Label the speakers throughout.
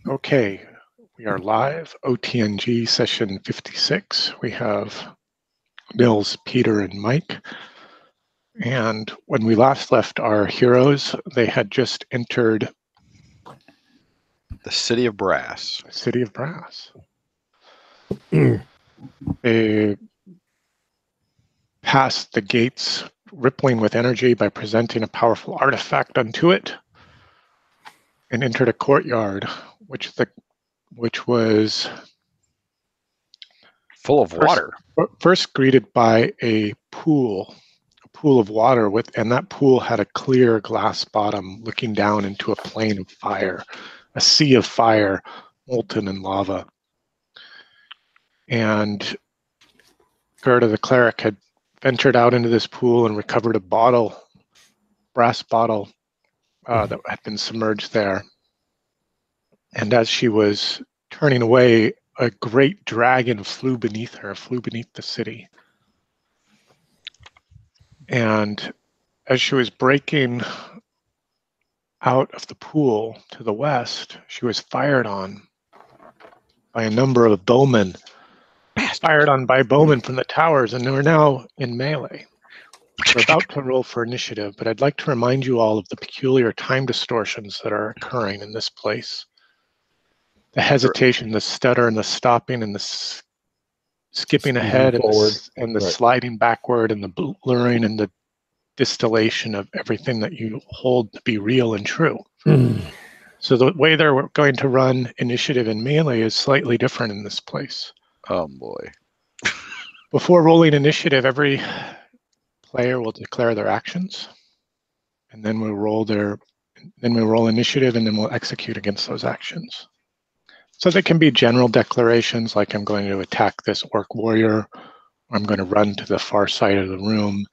Speaker 1: Okay, we are live. OTNG Session 56. We have Nils, Peter, and Mike. And when we last left our heroes, they had just entered
Speaker 2: the City of Brass.
Speaker 1: City of Brass. They passed the gates, rippling with energy by presenting a powerful artifact unto it, and entered a courtyard, which was
Speaker 2: full of water.
Speaker 1: First greeted by a pool of water and that pool had a clear glass bottom looking down into a plain of fire, a sea of fire, molten in lava. And Gerda the cleric had ventured out into this pool and recovered a brass bottle that had been submerged there. And as she was turning away, a great dragon flew beneath the city. And as she was breaking out of the pool to the west, she was fired on by a number of bowmen. Fired on by bowmen from the towers, and we're now in melee. We're about to roll for initiative, but I'd like to remind you all of the peculiar time distortions that are occurring in this place. The hesitation, the stutter, and the stopping, and the skipping ahead, and the sliding backward, and the blurring, and the distillation of everything that you hold to be real and true. So the way they're going to run initiative in melee is slightly different in this place.
Speaker 2: Oh boy.
Speaker 1: Before rolling initiative, every player will declare their actions, and then we'll roll initiative, and then we'll execute against those actions. So they can be general declarations like I'm going to attack this orc warrior, or I'm going to run to the far side of the room,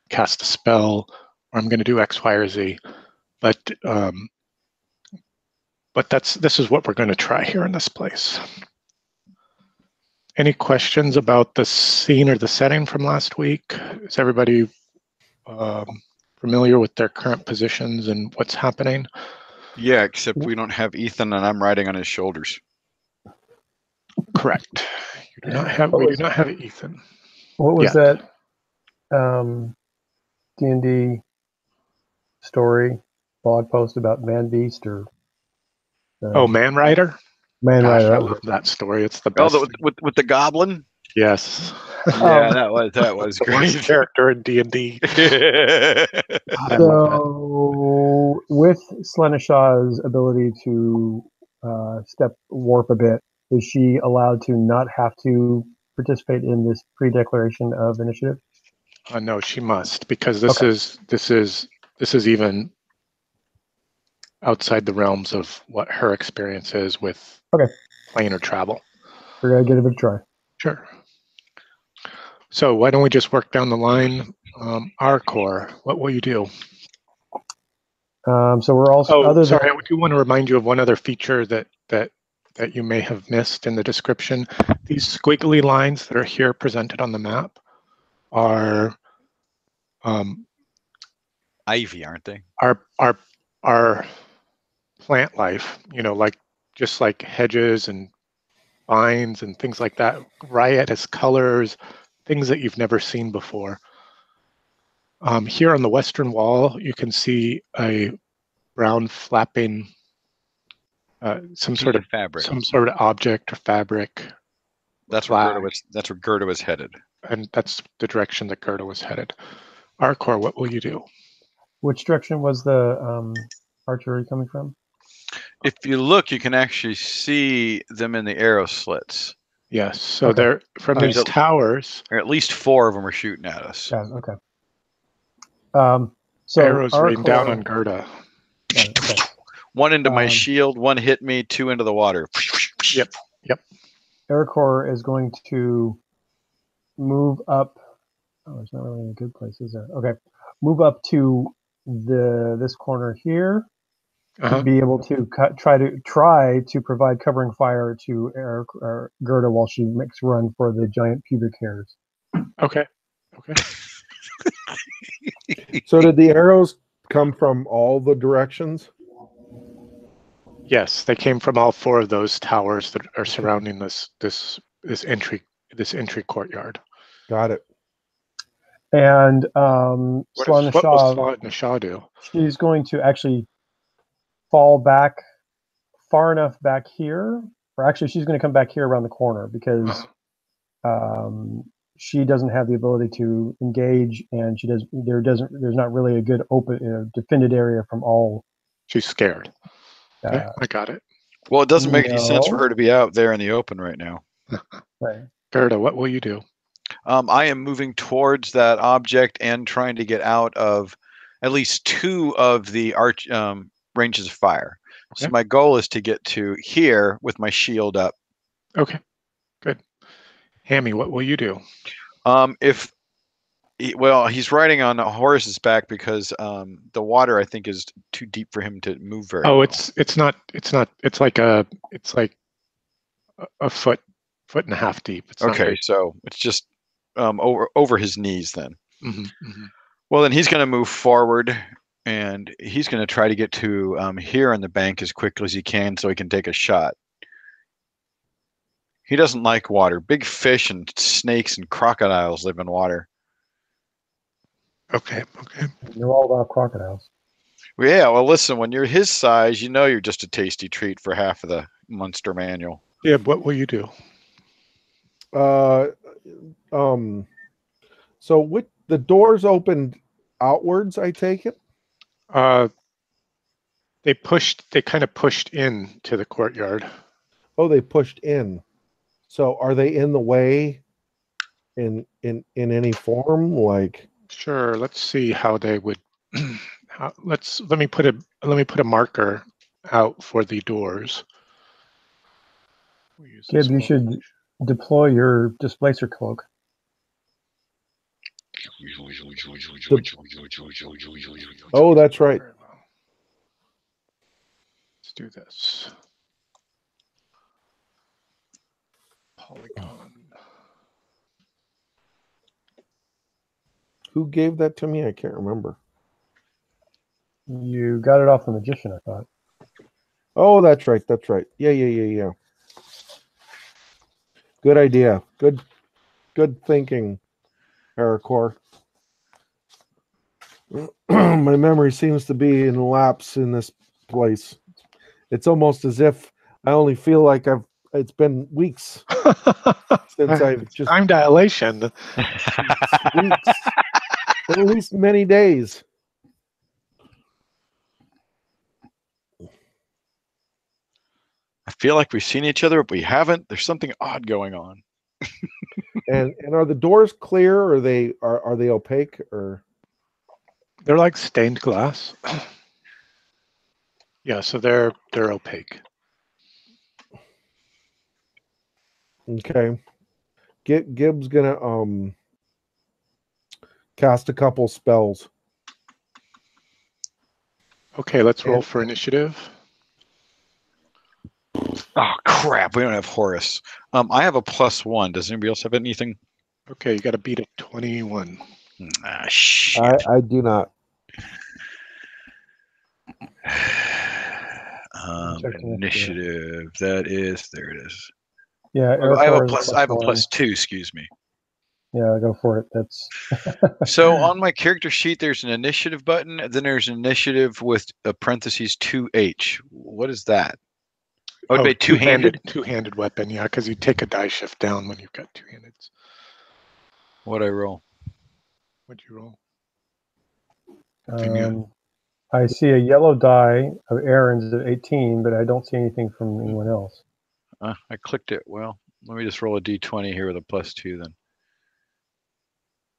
Speaker 1: cast a spell, or I'm going to do X, Y, or Z. But this is what we're going to try here in this place. Any questions about the scene or the setting from last week? Is everybody familiar with their current positions and what's happening?
Speaker 2: Yeah, except we don't have Ethan, and I'm riding on his shoulders.
Speaker 1: Correct. We do not have Ethan.
Speaker 3: What was that D&D story blog post about Van Beast or?
Speaker 1: Man Rider.
Speaker 3: Man Rider.
Speaker 1: I love that story. It's the best.
Speaker 2: Oh, with the goblin.
Speaker 1: Yes.
Speaker 2: Yeah, that was great.
Speaker 1: Worst character in D&D.
Speaker 3: So, with Slenishaw's ability to warp a bit, is she allowed to not have to participate in this pre-declaration of initiative?
Speaker 1: No, she must, because this is even outside the realms of what her experience is with planar travel.
Speaker 3: We're gonna give it a try.
Speaker 1: Sure. So why don't we just work down the line? Arcor, what will you do?
Speaker 3: So we're also.
Speaker 1: I do want to remind you of one other feature that you may have missed in the description. These squiggly lines that are here presented on the map are
Speaker 2: ivy, aren't they?
Speaker 1: Are plant life, just like hedges and vines and things like that. Riotous colors, things that you've never seen before. Here on the western wall, you can see a brown flapping, some sort of
Speaker 2: fabric,
Speaker 1: some sort of object or fabric.
Speaker 2: That's where Gerda was headed,
Speaker 1: and that's the direction that Gerda was headed. Arcor, what will you do?
Speaker 3: Which direction was the archery coming from?
Speaker 2: If you look, you can actually see them in the arrow slits.
Speaker 1: Yes, so they're from these towers.
Speaker 2: Or at least 4 of them are shooting at us.
Speaker 3: Yeah, okay. So
Speaker 1: arrows rain down on Gerda.
Speaker 3: Okay.
Speaker 2: 1 into my shield, 1 hit me, 2 into the water.
Speaker 1: Yep.
Speaker 3: Arcor is going to move up. Oh, there's not really any good place, is there? Okay. Move up to this corner here to be able to try to provide covering fire to Gerda while she makes run for the giant pubic hairs.
Speaker 1: Okay.
Speaker 4: So did the arrows come from all the directions?
Speaker 1: Yes, they came from all 4 of those towers that are surrounding this entry courtyard.
Speaker 3: Got it. And
Speaker 1: What will
Speaker 3: Slanashov,
Speaker 1: Slanashov do?
Speaker 3: she's going to actually fall back far enough back here, or actually she's going to come back here around the corner because she doesn't have the ability to engage, and there's not really a good open defended area from all.
Speaker 1: She's scared. Okay, I got it.
Speaker 2: Well, it doesn't make any sense for her to be out there in the open right now.
Speaker 3: Right.
Speaker 1: Gerda, what will you do?
Speaker 2: I am moving towards that object and trying to get out of at least 2 of the ranges of fire.
Speaker 1: Okay.
Speaker 2: So my goal is to get to here with my shield up.
Speaker 1: Okay, good. Hammy, what will you do?
Speaker 2: He's riding on Horace's back because the water, I think, is too deep for him to move very well.
Speaker 1: It's not. It's like a foot and a half deep. It's
Speaker 2: okay, so it's just over his knees then. Well, then he's going to move forward, and he's going to try to get to here on the bank as quickly as he can so he can take a shot. He doesn't like water. Big fish and snakes and crocodiles live in water.
Speaker 1: Okay.
Speaker 3: You're all about crocodiles.
Speaker 2: Well, yeah, well, listen, when you're his size, you know you're just a tasty treat for half of the monster manual.
Speaker 1: Yeah, what will you do?
Speaker 4: So with the doors opened outwards, I take it?
Speaker 1: They kind of pushed in to the courtyard.
Speaker 4: Oh, they pushed in. So are they in the way in any form? Like,
Speaker 1: sure, let's see how they would let me put a marker out for the doors.
Speaker 3: Gib, you should deploy your displacer cloak.
Speaker 4: Oh, that's right.
Speaker 1: Let's do this. Polygon.
Speaker 4: Who gave that to me? I can't remember.
Speaker 3: You got it off the magician, I thought.
Speaker 4: Oh, that's right. That's right. Yeah. Good idea. Good thinking, Aracor. My memory seems to be in lapse in this place. It's almost as if I only feel like it's been weeks since I've just
Speaker 1: time dilation.
Speaker 4: Weeks. At least many days.
Speaker 2: I feel like we've seen each other, but we haven't. There's something odd going on.
Speaker 4: and are the doors clear, or are they opaque, or
Speaker 1: they're like stained glass? Yeah, so they're opaque.
Speaker 4: Okay. Gib's gonna cast a couple spells.
Speaker 1: Okay, let's roll for initiative.
Speaker 2: Oh crap! We don't have Horace. I have a +1. Does anybody else have anything?
Speaker 1: Okay, you got to beat a 21.
Speaker 2: Ah, shit.
Speaker 4: I do not.
Speaker 2: Initiative. That is. There it is.
Speaker 3: Yeah,
Speaker 2: I have a +2. Excuse me.
Speaker 3: Yeah, go for it. That's
Speaker 2: so on my character sheet, there's an initiative button, and then there's an initiative with a parentheses 2H. What is that? Oh,
Speaker 1: two-handed weapon. Yeah, because you take a die shift down when you've got two-handed.
Speaker 2: What'd I roll?
Speaker 1: What'd you roll?
Speaker 3: I see a yellow die of Aaron's at 18, but I don't see anything from anyone else.
Speaker 2: I clicked it. Well, let me just roll a d20 here with a +2 then.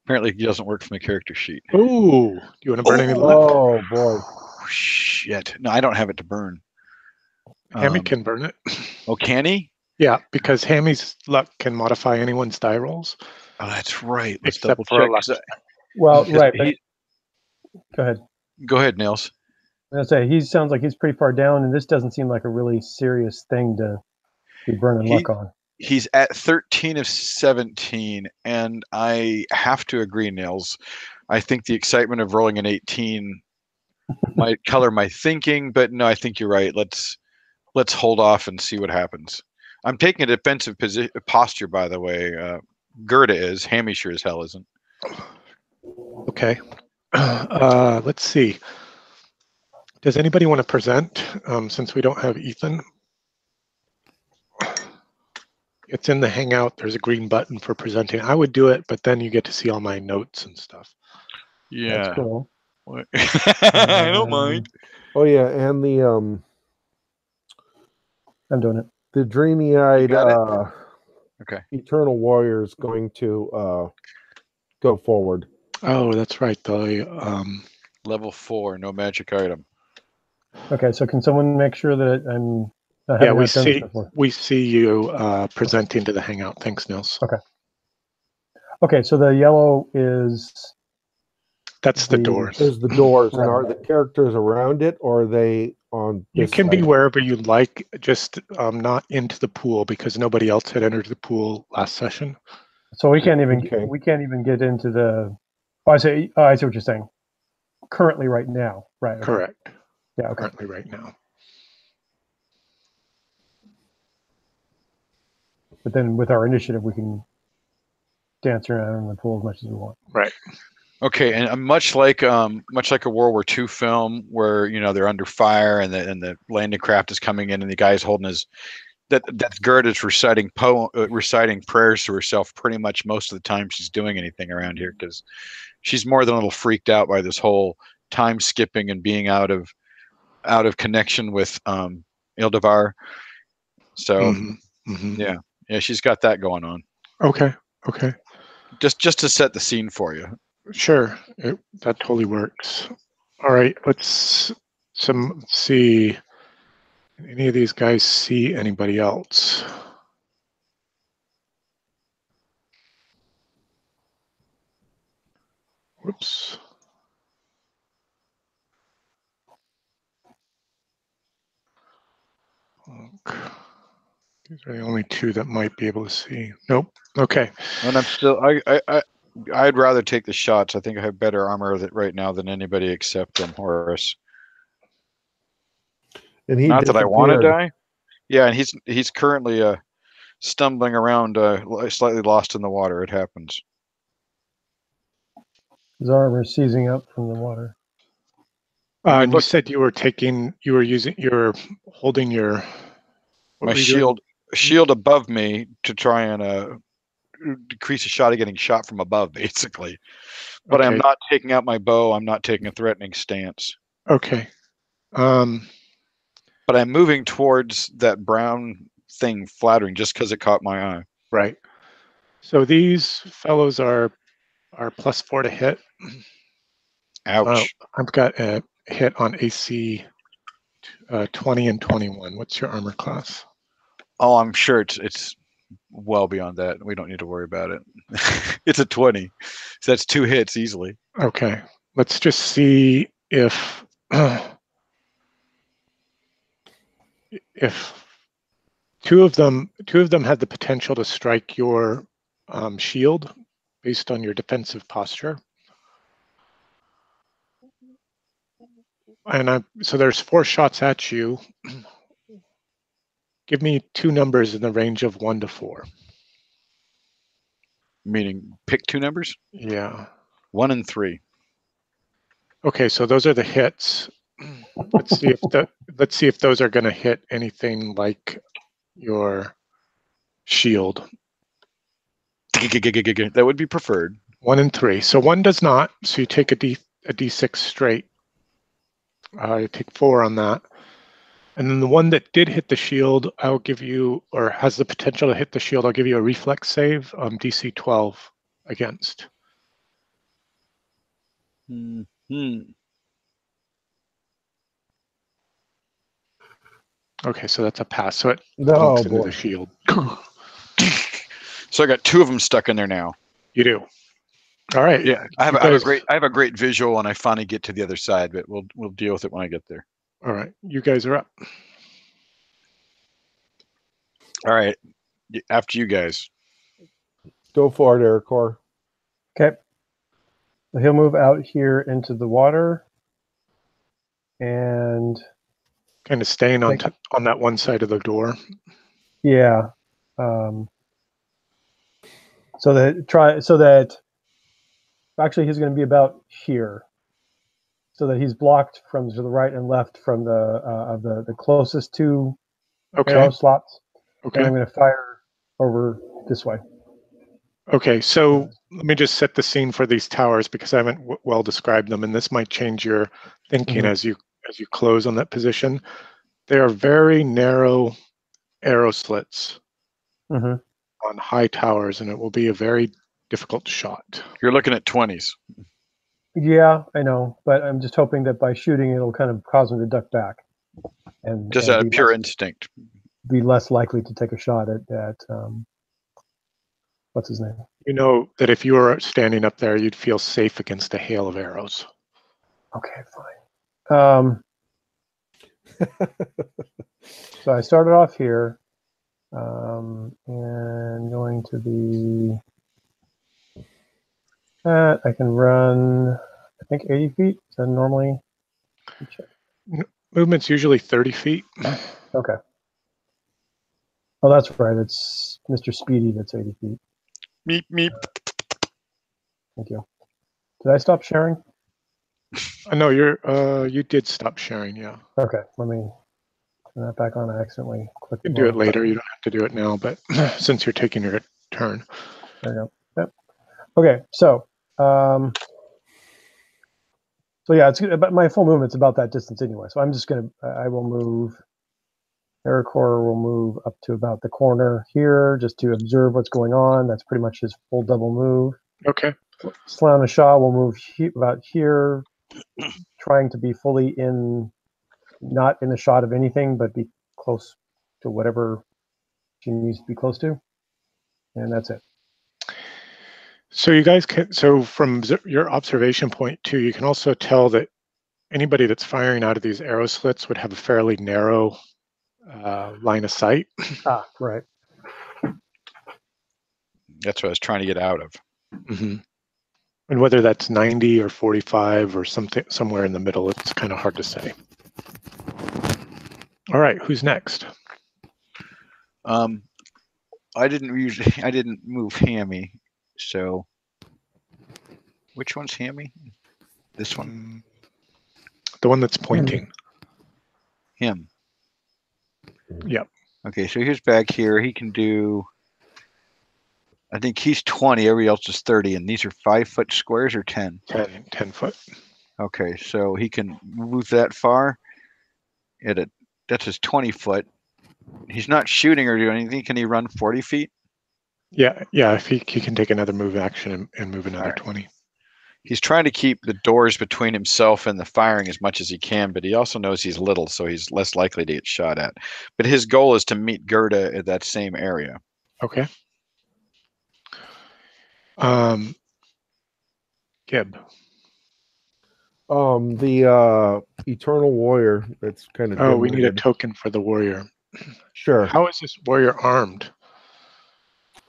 Speaker 2: Apparently, it doesn't work from the character sheet.
Speaker 1: Ooh, do you want to burn any luck?
Speaker 4: Oh boy!
Speaker 2: Shit! No, I don't have it to burn.
Speaker 1: Hammy can burn it.
Speaker 2: Oh, can he?
Speaker 1: Yeah, because Hammy's luck can modify anyone's die rolls.
Speaker 2: Oh, that's right. Let's
Speaker 1: Except
Speaker 2: double
Speaker 1: for
Speaker 2: check.
Speaker 3: Well, right. Go ahead.
Speaker 2: Go ahead, Nils.
Speaker 3: I was gonna say he sounds like he's pretty far down, and this doesn't seem like a really serious thing to be burning luck on.
Speaker 2: He's at 13 of 17, and I have to agree, Nils. I think the excitement of rolling an 18 might color my thinking, but no, I think you're right. let's hold off and see what happens. I'm taking a defensive posture, by the way. Gerda is. Hammy sure as hell isn't.
Speaker 1: Okay. Let's see. Does anybody want to present since we don't have Ethan? It's in the Hangout. There's a green button for presenting. I would do it, but then you get to see all my notes and stuff.
Speaker 2: Yeah.
Speaker 3: That's cool.
Speaker 2: I don't mind.
Speaker 4: Oh yeah, and the
Speaker 3: I'm doing it.
Speaker 4: the dreamy-eyed
Speaker 2: Okay.
Speaker 4: Eternal Warrior is going to go forward.
Speaker 1: Oh, that's right. The
Speaker 2: Level 4, no magic item.
Speaker 3: Okay, so can someone make sure that I'm not
Speaker 1: yeah,
Speaker 3: having not done this before?
Speaker 1: we see you presenting to the Hangout. Thanks, Nils.
Speaker 3: Okay. Okay, so the yellow is
Speaker 1: That's the doors.
Speaker 4: Is the doors, and are the characters around it, or are they on this
Speaker 1: You can
Speaker 4: side?
Speaker 1: be wherever you like, just not into the pool because nobody else had entered the pool last session.
Speaker 3: So we can't even
Speaker 4: Okay.
Speaker 3: we can't even get into the. Oh, I see what you're saying. Currently, right now, right? Okay.
Speaker 1: Correct.
Speaker 3: Yeah. Okay.
Speaker 1: Currently, right now.
Speaker 3: But then with our initiative, we can dance around in the pool as much as we want.
Speaker 1: Right.
Speaker 2: Okay, and much like a World War II film where they're under fire and the landing craft is coming in and the guy's holding his that's Gerda's reciting prayers to herself pretty much most of the time she's doing anything around here because she's more than a little freaked out by this whole time skipping and being out of connection with Ildevar. So yeah, she's got that going on.
Speaker 1: Okay.
Speaker 2: Just to set the scene for you.
Speaker 1: Sure, that totally works. All right, let's see. Any of these guys see anybody else? Whoops. Okay. These are the only two that might be able to see. Nope. Okay.
Speaker 2: And I'm still I'd rather take the shots. I think I have better armor right now than anybody except Horus.
Speaker 4: And he
Speaker 2: Not that I want to
Speaker 4: disappeared.
Speaker 2: die. Yeah, and he's currently stumbling around, slightly lost in the water. It happens.
Speaker 3: His armor is seizing up from the water.
Speaker 1: You said you were holding your
Speaker 2: my shield above me to try and decrease the shot of getting shot from above, basically. But okay. I'm not taking out my bow. I'm not taking a threatening stance.
Speaker 1: Okay.
Speaker 2: But I'm moving towards that brown thing flattering just because it caught my eye.
Speaker 1: Right. So these fellows are +4 to hit.
Speaker 2: Ouch.
Speaker 1: I've got a hit on AC 20 and 21. What's your armor class?
Speaker 2: Oh, I'm sure it's well beyond that. We don't need to worry about it. It's a 20. So that's 2 hits easily.
Speaker 1: Okay. Let's just see if two of them had the potential to strike your shield based on your defensive posture. And so there's 4 shots at you. Give me 2 numbers in the range of 1 to 4.
Speaker 2: Meaning pick 2 numbers?
Speaker 1: Yeah.
Speaker 2: 1 and 3.
Speaker 1: Okay, so those are the hits. Let's see if those are going to hit anything like your shield.
Speaker 2: That would be preferred.
Speaker 1: 1 and 3. So 1 does not. So you take a D6 straight. You take 4 on that. And then the one that did hit the shield, I'll give you, or has the potential to hit the shield, I'll give you a reflex save, DC 12 against. Okay, so that's a pass. So it clunks into the shield.
Speaker 2: So I got 2 of them stuck in there now.
Speaker 1: You do. All right.
Speaker 2: Yeah, I have a great visual, and I finally get to the other side, but we'll deal with it when I get there.
Speaker 1: All right, you guys are up.
Speaker 2: All right, after you guys.
Speaker 4: Go for it, Ericor.
Speaker 3: Okay. So he'll move out here into the water and
Speaker 1: Kind of staying on on that one side of the door.
Speaker 3: Yeah. So that actually he's going to be about here, so that he's blocked from to the right and left from the closest two arrow slots.
Speaker 1: Okay.
Speaker 3: And I'm going to fire over this way.
Speaker 1: Okay, so let me just set the scene for these towers because I haven't well described them, and this might change your thinking as you close on that position. They are very narrow arrow slits on high towers, and it will be a very difficult shot.
Speaker 2: You're looking at 20s.
Speaker 3: Yeah, I know, but I'm just hoping that by shooting, it'll kind of cause him to duck back, and
Speaker 2: just out of pure instinct.
Speaker 3: Be less likely to take a shot at what's his name?
Speaker 1: You know that if you were standing up there, you'd feel safe against a hail of arrows.
Speaker 3: Okay, fine. So I started off here, and going to be I can run, I think 80 feet. Is that normally?
Speaker 1: Movement's usually 30 feet.
Speaker 3: Okay. Oh, that's right. It's Mr. Speedy that's 80 feet.
Speaker 2: Meep, meep.
Speaker 3: Thank you. Did I stop sharing?
Speaker 1: No, you did stop sharing, yeah.
Speaker 3: Okay, let me turn that back on. I accidentally clicked.
Speaker 1: You can do it later. You don't have to do it now, but since you're taking your turn.
Speaker 3: There you go. Yep. Okay, so yeah, it's about my full movement's about that distance anyway. So I'm just gonna, I will move. Aircore will move up to about the corner here just to observe what's going on. That's pretty much his full double move.
Speaker 1: Okay.
Speaker 3: Slam and Shaw will move about here, trying to be fully not in the shot of anything, but be close to whatever she needs to be close to. And that's it.
Speaker 1: So you guys can, so from your observation point too, you can also tell that anybody that's firing out of these arrow slits would have a fairly narrow line of sight.
Speaker 3: Ah, right.
Speaker 2: That's what I was trying to get out of.
Speaker 1: And whether that's 90 or 45 or something somewhere in the middle, it's kind of hard to say. All right, who's next?
Speaker 2: I didn't move Hammy, so which one's Hammy? This one?
Speaker 1: The one that's pointing.
Speaker 2: Him.
Speaker 1: Yep.
Speaker 2: Okay, so here's back here. He can do, I think he's 20, everybody else is 30, and these are 5-foot squares or 10?
Speaker 1: 10 foot.
Speaker 2: Okay, so he can move that far. That's his 20 foot. He's not shooting or doing anything. Can he run 40 feet?
Speaker 1: Yeah, if he can take another move action and move another 20.
Speaker 2: He's trying to keep the doors between himself and the firing as much as he can, but he also knows he's little, so he's less likely to get shot at. But his goal is to meet Gerda at that same area.
Speaker 1: Okay. Gib.
Speaker 4: The Eternal Warrior. That's kind of.
Speaker 1: Oh, we need a token for the warrior.
Speaker 4: Sure.
Speaker 1: How is this warrior armed?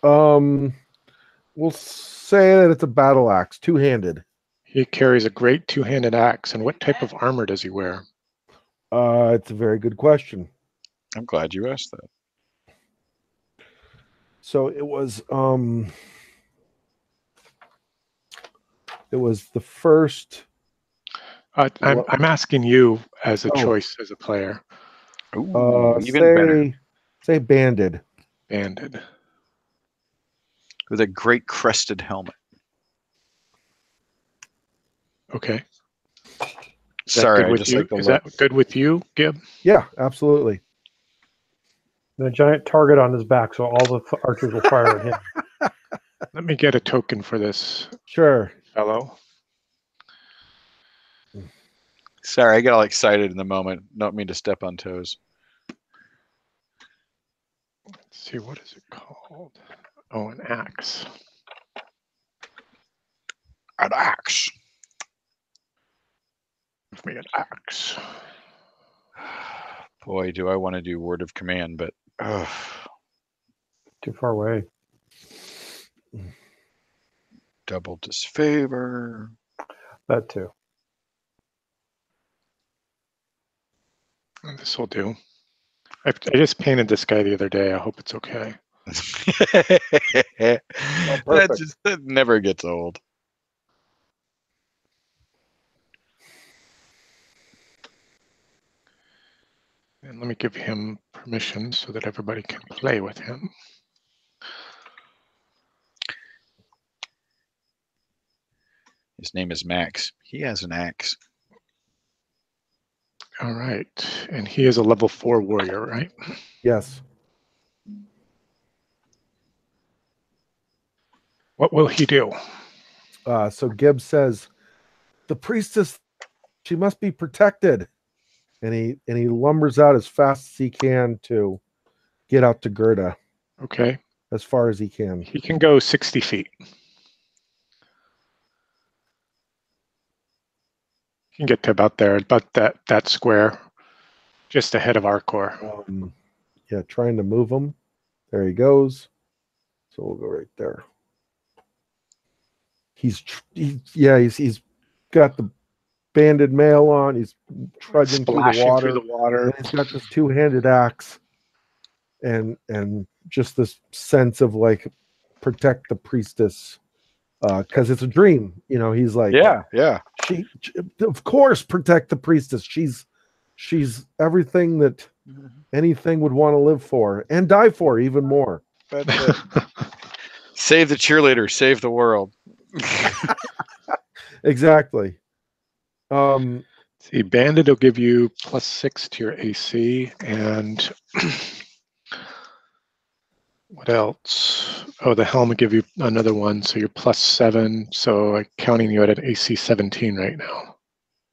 Speaker 4: We'll say that it's a battle axe, two-handed.
Speaker 1: He carries a great two-handed axe. And what type of armor does he wear?
Speaker 4: It's a very good question.
Speaker 2: I'm glad you asked that.
Speaker 4: So it was the first.
Speaker 1: I'm asking you as a choice as a player.
Speaker 2: Ooh, even better.
Speaker 4: Say banded.
Speaker 1: Banded.
Speaker 2: With a great crested helmet.
Speaker 1: Okay.
Speaker 2: Sorry, I just like the
Speaker 1: look. Is that good with you, Gib?
Speaker 4: Yeah, absolutely.
Speaker 3: The giant target on his back, so all the archers will fire at him.
Speaker 1: Let me get a token for this.
Speaker 4: Sure.
Speaker 1: Fellow.
Speaker 2: Sorry, I got all excited in the moment. Don't mean to step on toes.
Speaker 1: Let's see, what is it called? Oh, an axe.
Speaker 2: An axe.
Speaker 1: Give me an axe.
Speaker 2: Boy, do I want to do word of command, but
Speaker 3: too far away.
Speaker 2: Double disfavor.
Speaker 3: That too.
Speaker 1: This will do. I just painted this guy the other day. I hope it's okay.
Speaker 2: That never gets old.
Speaker 1: And let me give him permission so that everybody can play with him.
Speaker 2: His name is Max. He has an axe.
Speaker 1: All right. And he is a level 4 warrior, right?
Speaker 4: Yes.
Speaker 1: What will he do?
Speaker 4: So Gibbs says, the priestess, she must be protected. And he lumbers out as fast as he can to get out to Gerda.
Speaker 1: Okay.
Speaker 4: As far as he can.
Speaker 1: He can go 60 feet. He can get to about there, about that square, just ahead of our core.
Speaker 4: Yeah, trying to move him. There he goes. So we'll go right there. He's got the banded mail on. He's trudging through the water. And he's got this two-handed axe, and just this sense of like protect the priestess, because it's a dream. You know, he's like,
Speaker 2: yeah.
Speaker 4: She of course protect the priestess. She's everything that anything would want to live for and die for, even more.
Speaker 2: Save the cheerleader, save the world.
Speaker 4: Exactly.
Speaker 1: See, bandit will give you +6 to your AC, and what else? Oh, the helm will give you another one, so you're +7. So I'm counting you at an AC 17 right now.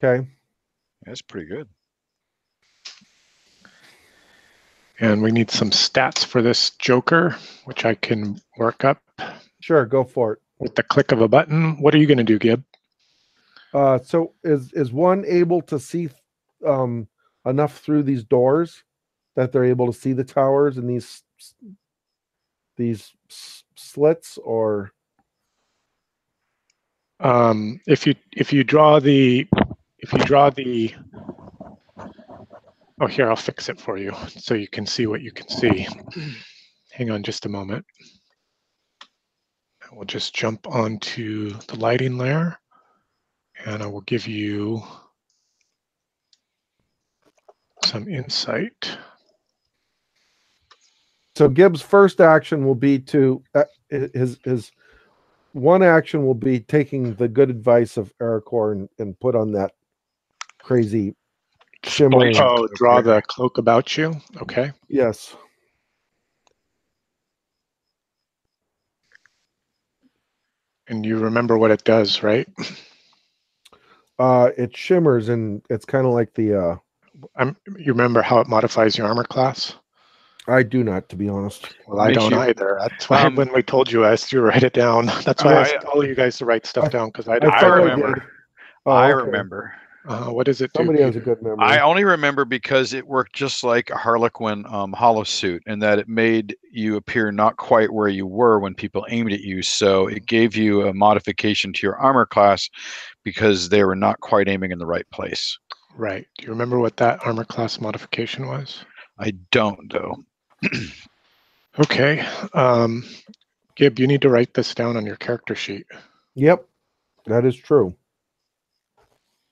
Speaker 4: Okay.
Speaker 2: That's pretty good.
Speaker 1: And we need some stats for this Joker, which I can work up.
Speaker 4: Sure, go for it.
Speaker 1: With the click of a button. What are you going to do, Gib?
Speaker 4: So is one able to see enough through these doors that they're able to see the towers and these slits, or
Speaker 1: if you draw the oh, here, I'll fix it for you so you can see what you can see. Hang on just a moment. We'll just jump onto the lighting layer, and I will give you some insight.
Speaker 4: So Gibbs' first action will be to his one action will be taking the good advice of Aracor and put on that crazy shimmering.
Speaker 1: Oh, draw the cloak about you. Okay.
Speaker 4: Yes.
Speaker 1: And you remember what it does, right?
Speaker 4: It shimmers, and it's kind of like the.
Speaker 1: You remember how it modifies your armor class?
Speaker 4: I do not, to be honest.
Speaker 1: Well, I don't either. That's why when we told you, I asked you to write it down. That's why I asked all of you guys to write stuff down, because I
Speaker 2: remember.
Speaker 4: I
Speaker 2: remember.
Speaker 1: What does it do?
Speaker 4: Somebody has a good memory.
Speaker 2: I only remember because it worked just like a Harlequin hollow suit, in that it made you appear not quite where you were when people aimed at you. So it gave you a modification to your armor class because they were not quite aiming in the right place.
Speaker 1: Right. Do you remember what that armor class modification was?
Speaker 2: I don't, though.
Speaker 1: Okay. Gib, you need to write this down on your character sheet.
Speaker 4: Yep, that is true.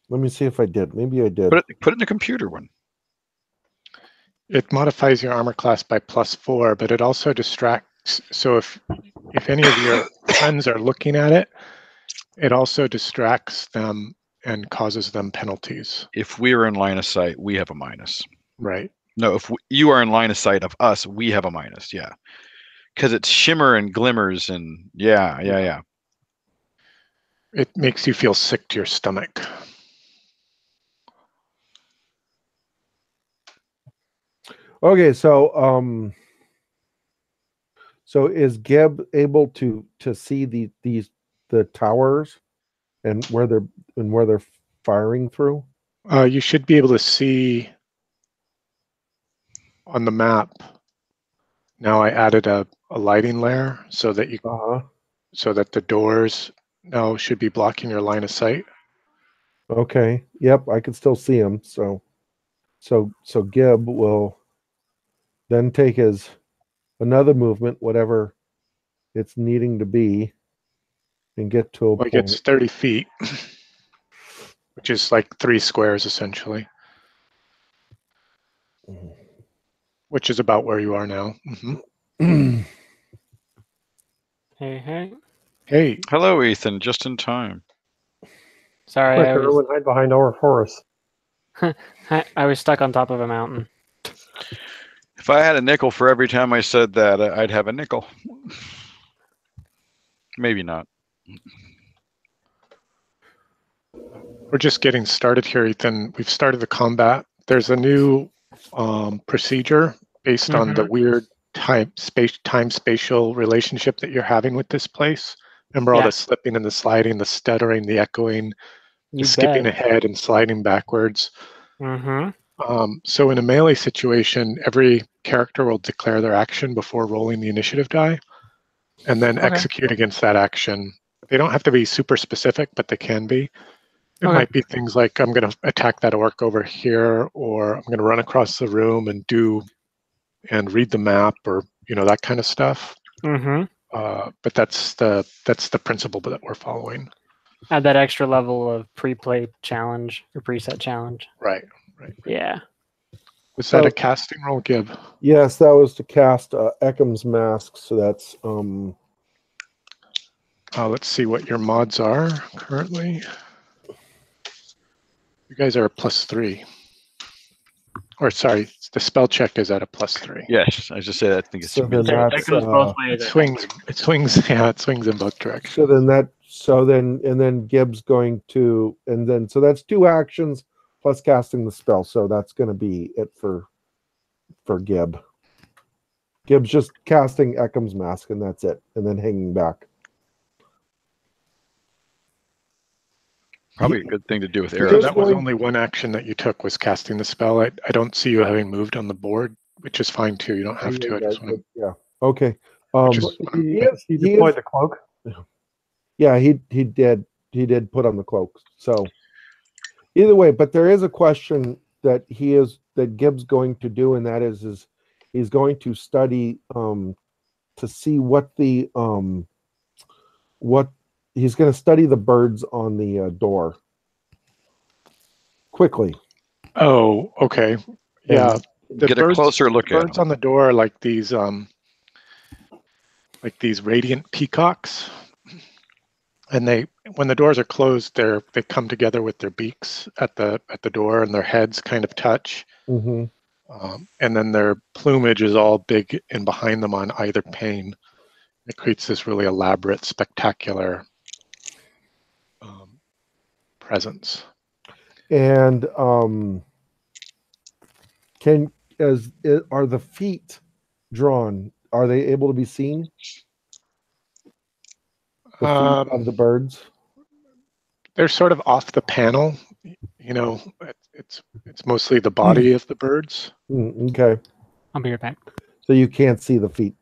Speaker 4: Let me see if I did. Maybe I did.
Speaker 2: Put it in the computer one.
Speaker 1: It modifies your armor class by +4, but it also distracts. So if any of your friends are looking at it, it also distracts them and causes them penalties.
Speaker 2: If we are in line of sight, we have a minus.
Speaker 1: Right.
Speaker 2: No, if you are in line of sight of us, we have a minus. Yeah, because it's shimmer and glimmers and yeah.
Speaker 1: It makes you feel sick to your stomach.
Speaker 4: Okay, so is Gib able to see the towers and where they're firing through?
Speaker 1: You should be able to see on the map. Now I added a lighting layer so that you so that the doors now should be blocking your line of sight.
Speaker 4: Okay. Yep, I can still see them. So So Gib will then take his another movement, whatever it's needing to be, and get to a
Speaker 1: Well, he
Speaker 4: point.
Speaker 1: gets 30 feet, which is like 3 squares essentially, which is about where you are now.
Speaker 5: Hey.
Speaker 1: Hey.
Speaker 2: Hello, Ethan. Just in time.
Speaker 5: Sorry,
Speaker 3: Quick, everyone hide behind our forest.
Speaker 5: I was stuck on top of a mountain.
Speaker 2: If I had a nickel for every time I said that, I'd have a nickel. Maybe not.
Speaker 1: We're just getting started here, Ethan. We've started the combat. There's a new procedure based on the weird time-spatial relationship that you're having with this place. Remember all the slipping and the sliding, the stuttering, the echoing, the skipping ahead and sliding backwards. So in a melee situation, every character will declare their action before rolling the initiative die and then execute against that action. They don't have to be super specific, but they can be. It might be things like, I'm going to attack that orc over here, or I'm going to run across the room and read the map, or that kind of stuff. But that's the principle that we're following.
Speaker 5: Add that extra level of pre-play challenge or preset challenge.
Speaker 1: Right.
Speaker 5: Yeah.
Speaker 1: Was that a casting roll, Gib?
Speaker 4: Yes, that was to cast Eckham's Mask. So that's
Speaker 1: let's see what your mods are currently. You guys are a +3. Or sorry, the spell check is at a +3.
Speaker 2: Yes, I just said I think it's
Speaker 4: so then that's,
Speaker 1: it swings. Yeah, it swings in both directions.
Speaker 4: So then Gib's going to, and then so that's 2 actions plus casting the spell. So that's going to be it for Gib. Gib's just casting Eckham's Mask, and that's it, and then hanging back.
Speaker 2: Probably a good thing to do with arrows.
Speaker 1: That was only one action that you took, was casting the spell. I don't see you having moved on the board, which is fine too. You don't have to. I just want to...
Speaker 4: Yeah. Okay.
Speaker 3: He deployed the cloak.
Speaker 4: Yeah, he did. He did put on the cloak. So either way, but there is a question that Gib's going to do, and that is he's going to study to see what he's going to study the birds on the door quickly.
Speaker 1: Oh, okay. Yeah.
Speaker 2: Get a closer look at
Speaker 1: birds on the door are like these radiant peacocks. And when the doors are closed, they come together with their beaks at the door, and their heads kind of touch. And then their plumage is all big and behind them on either pane. It creates this really elaborate, spectacular presence.
Speaker 4: And are the feet drawn? Are they able to be seen? The feet of the birds?
Speaker 1: They're sort of off the panel. It's mostly the body of the birds.
Speaker 4: Okay.
Speaker 5: I'll be right back.
Speaker 4: So you can't see the feet.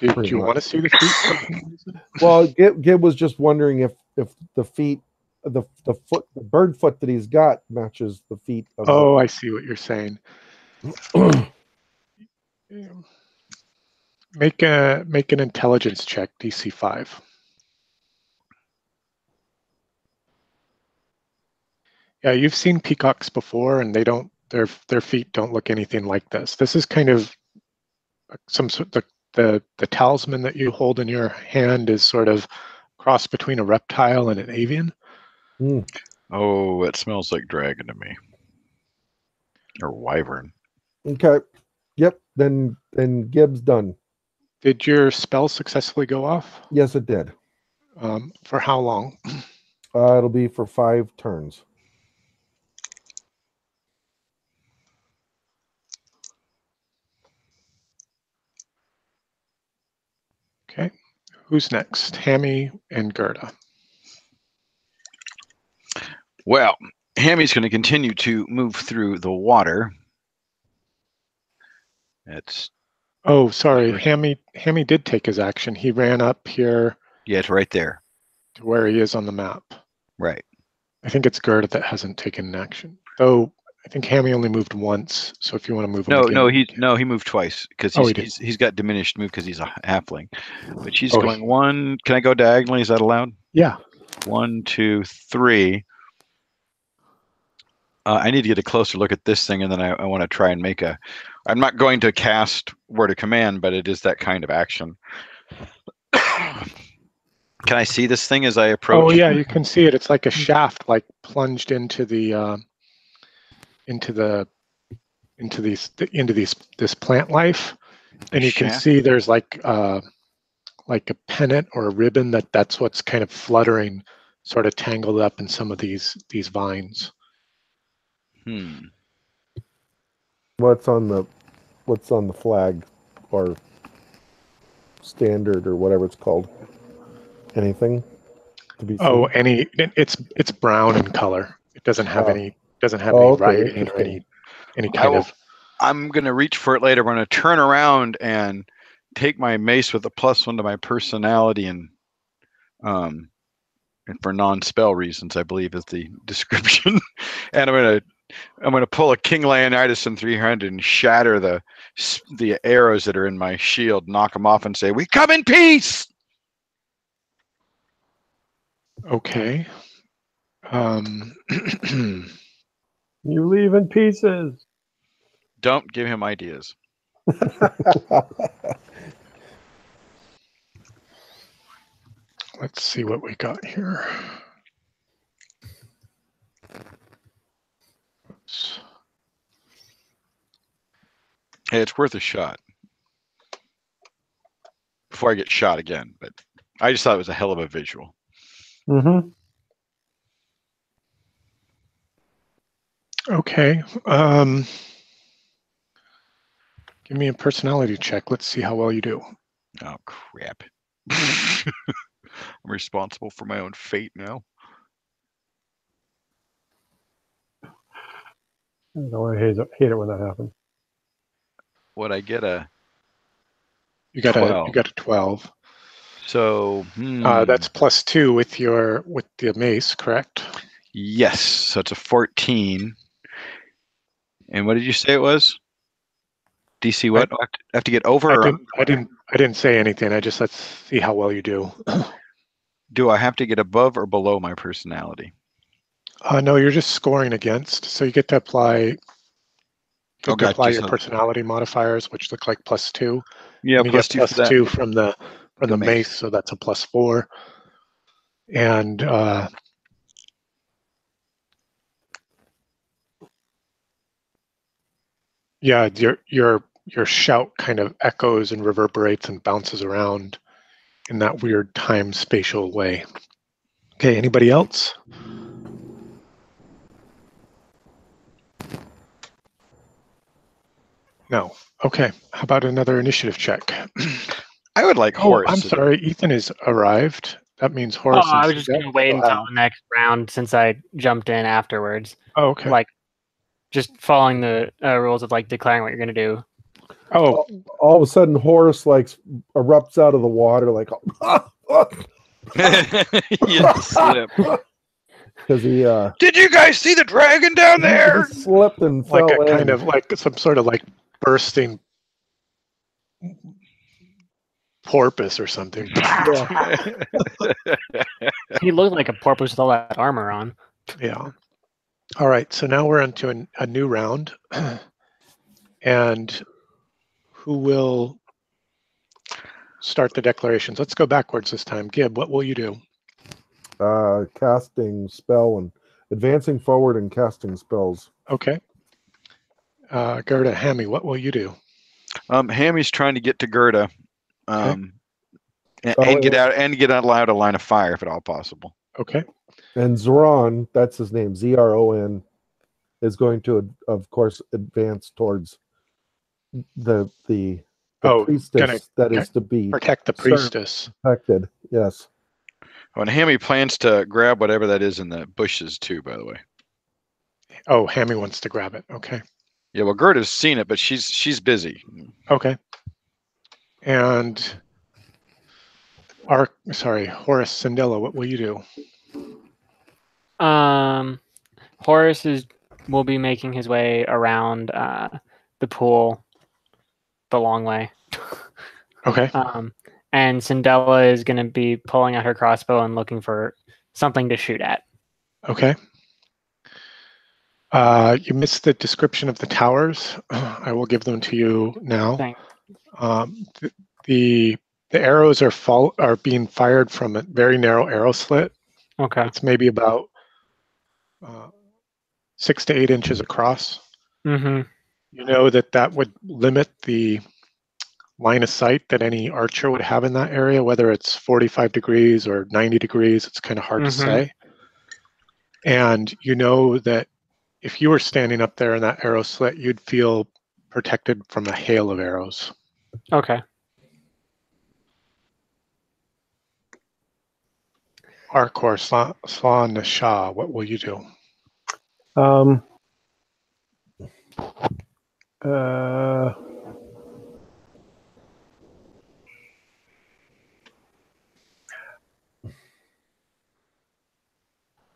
Speaker 1: Do you want to see the feet?
Speaker 4: Well, Gib was just wondering if the feet, the bird foot that he's got matches the feet of
Speaker 1: I see what you're saying. Make an intelligence check, DC 5. Yeah, you've seen peacocks before, and their feet don't look anything like this. This is kind of some sort the talisman that you hold in your hand is sort of cross between a reptile and an avian.
Speaker 2: Oh, it smells like dragon to me. Or wyvern.
Speaker 4: Okay. Yep. Then Gib's done.
Speaker 1: Did your spell successfully go off?
Speaker 4: Yes, it did.
Speaker 1: For how long?
Speaker 4: It'll be for 5 turns.
Speaker 1: Okay. Who's next? Hammy and Gerda.
Speaker 2: Well, Hammy's going to continue to move through the water.
Speaker 1: Oh, sorry. Hammy did take his action. He ran up here.
Speaker 2: Yeah, it's right there.
Speaker 1: To where he is on the map.
Speaker 2: Right.
Speaker 1: I think it's Gerda that hasn't taken an action. Though I think Hammy only moved once, so if you want to move him
Speaker 2: No,
Speaker 1: again.
Speaker 2: he moved twice because he's got diminished move because he's a halfling. But she's going one. Can I go diagonally? Is that allowed?
Speaker 1: Yeah.
Speaker 2: 1, 2, 3. I need to get a closer look at this thing, and then I want to try and make a. I'm not going to cast word of command, but it is that kind of action. Can I see this thing as I approach?
Speaker 1: Oh yeah, you can see it. It's like a shaft, like plunged into the this plant life, and you can see there's like a pennant or a ribbon that's what's kind of fluttering, sort of tangled up in some of these vines.
Speaker 4: What's on the flag or standard or whatever it's called? Anything to be seen?
Speaker 1: It's brown in color. It doesn't have any writing or any kind of.
Speaker 2: I'm gonna reach for it later. I'm gonna turn around and take my mace with a +1 to my personality and for non-spell reasons, I believe is the description. And I'm gonna pull a King Leonidas in 300 and shatter the arrows that are in my shield, knock them off, and say, "We come in peace."
Speaker 1: Okay.
Speaker 3: You leave in pieces.
Speaker 2: Don't give him ideas.
Speaker 1: Let's see what we got here. Oops.
Speaker 2: Hey, it's worth a shot. Before I get shot again, but I just thought it was a hell of a visual.
Speaker 3: Mm-hmm.
Speaker 1: Okay. Give me a personality check. Let's see how well you do.
Speaker 2: Oh, crap. I'm responsible for my own fate now.
Speaker 3: I hate it when that happens.
Speaker 2: What I get a?
Speaker 1: You got
Speaker 2: 12.
Speaker 1: You got a 12.
Speaker 2: So
Speaker 1: that's +2 with the mace, correct?
Speaker 2: Yes. So it's a 14. And what did you say it was? DC what? I have to get over.
Speaker 1: I didn't say anything. Let's see how well you do.
Speaker 2: Do I have to get above or below my personality?
Speaker 1: No, you're just scoring against. So you get to apply. Apply your personality modifiers, which look like +2.
Speaker 2: Yeah,
Speaker 1: and you get +2 from the mace, so that's a +4. And yeah, your shout kind of echoes and reverberates and bounces around in that weird time spatial way. Okay, anybody else? No. Okay. How about another initiative check?
Speaker 2: I would like Horace.
Speaker 1: I'm sorry, Ethan has arrived. That means Horace.
Speaker 5: I was just going to wait until the next round since I jumped in afterwards.
Speaker 1: Oh, okay.
Speaker 5: Like, just following the rules of like declaring what you're going to do.
Speaker 1: Oh,
Speaker 4: all of a sudden Horace like erupts out of the water like
Speaker 2: you slip.
Speaker 4: Because he
Speaker 2: did you guys see the dragon down there?
Speaker 4: He slipped and
Speaker 1: like
Speaker 4: fell
Speaker 1: a
Speaker 4: in.
Speaker 1: kind of like some sort of like bursting porpoise or something.
Speaker 5: He looked like a porpoise with all that armor on.
Speaker 1: Yeah. All right, so now we're into a new round. And who will start the declarations? Let's go backwards this time. Gib, what will you do?
Speaker 4: Casting spell and advancing forward and casting spells.
Speaker 1: Okay. Gerda, Hammy, what will you do?
Speaker 2: Hammy's trying to get to Gerda,
Speaker 1: Okay.
Speaker 2: and get out a line of fire if at all possible.
Speaker 1: Okay.
Speaker 4: And Zoran, that's his name, Zron, is going to, of course, advance towards the priestess that is to be
Speaker 1: protect the priestess.
Speaker 4: Protected, yes.
Speaker 2: Oh, and Hammy plans to grab whatever that is in the bushes too, by the way.
Speaker 1: Oh, Hammy wants to grab it. Okay.
Speaker 2: Yeah, well, Gerda's seen it, but she's busy.
Speaker 1: Okay. And Horace Sandella, what will you do?
Speaker 5: Horace is will be making his way around the pool the long way.
Speaker 1: Okay.
Speaker 5: And Cinderella is going to be pulling out her crossbow and looking for something to shoot at.
Speaker 1: Okay. You missed the description of the towers. I will give them to you now.
Speaker 5: Thanks.
Speaker 1: The arrows are being fired from a very narrow arrow slit.
Speaker 5: Okay.
Speaker 1: It's maybe about 6 to 8 inches across.
Speaker 5: Mm-hmm.
Speaker 1: You know that would limit the line of sight that any archer would have in that area, whether it's 45 degrees or 90 degrees. It's kind of hard to say. And you know that if you were standing up there in that arrow slit, you'd feel protected from a hail of arrows.
Speaker 5: Okay.
Speaker 1: Arkor, Slan, Nasha, what will you do?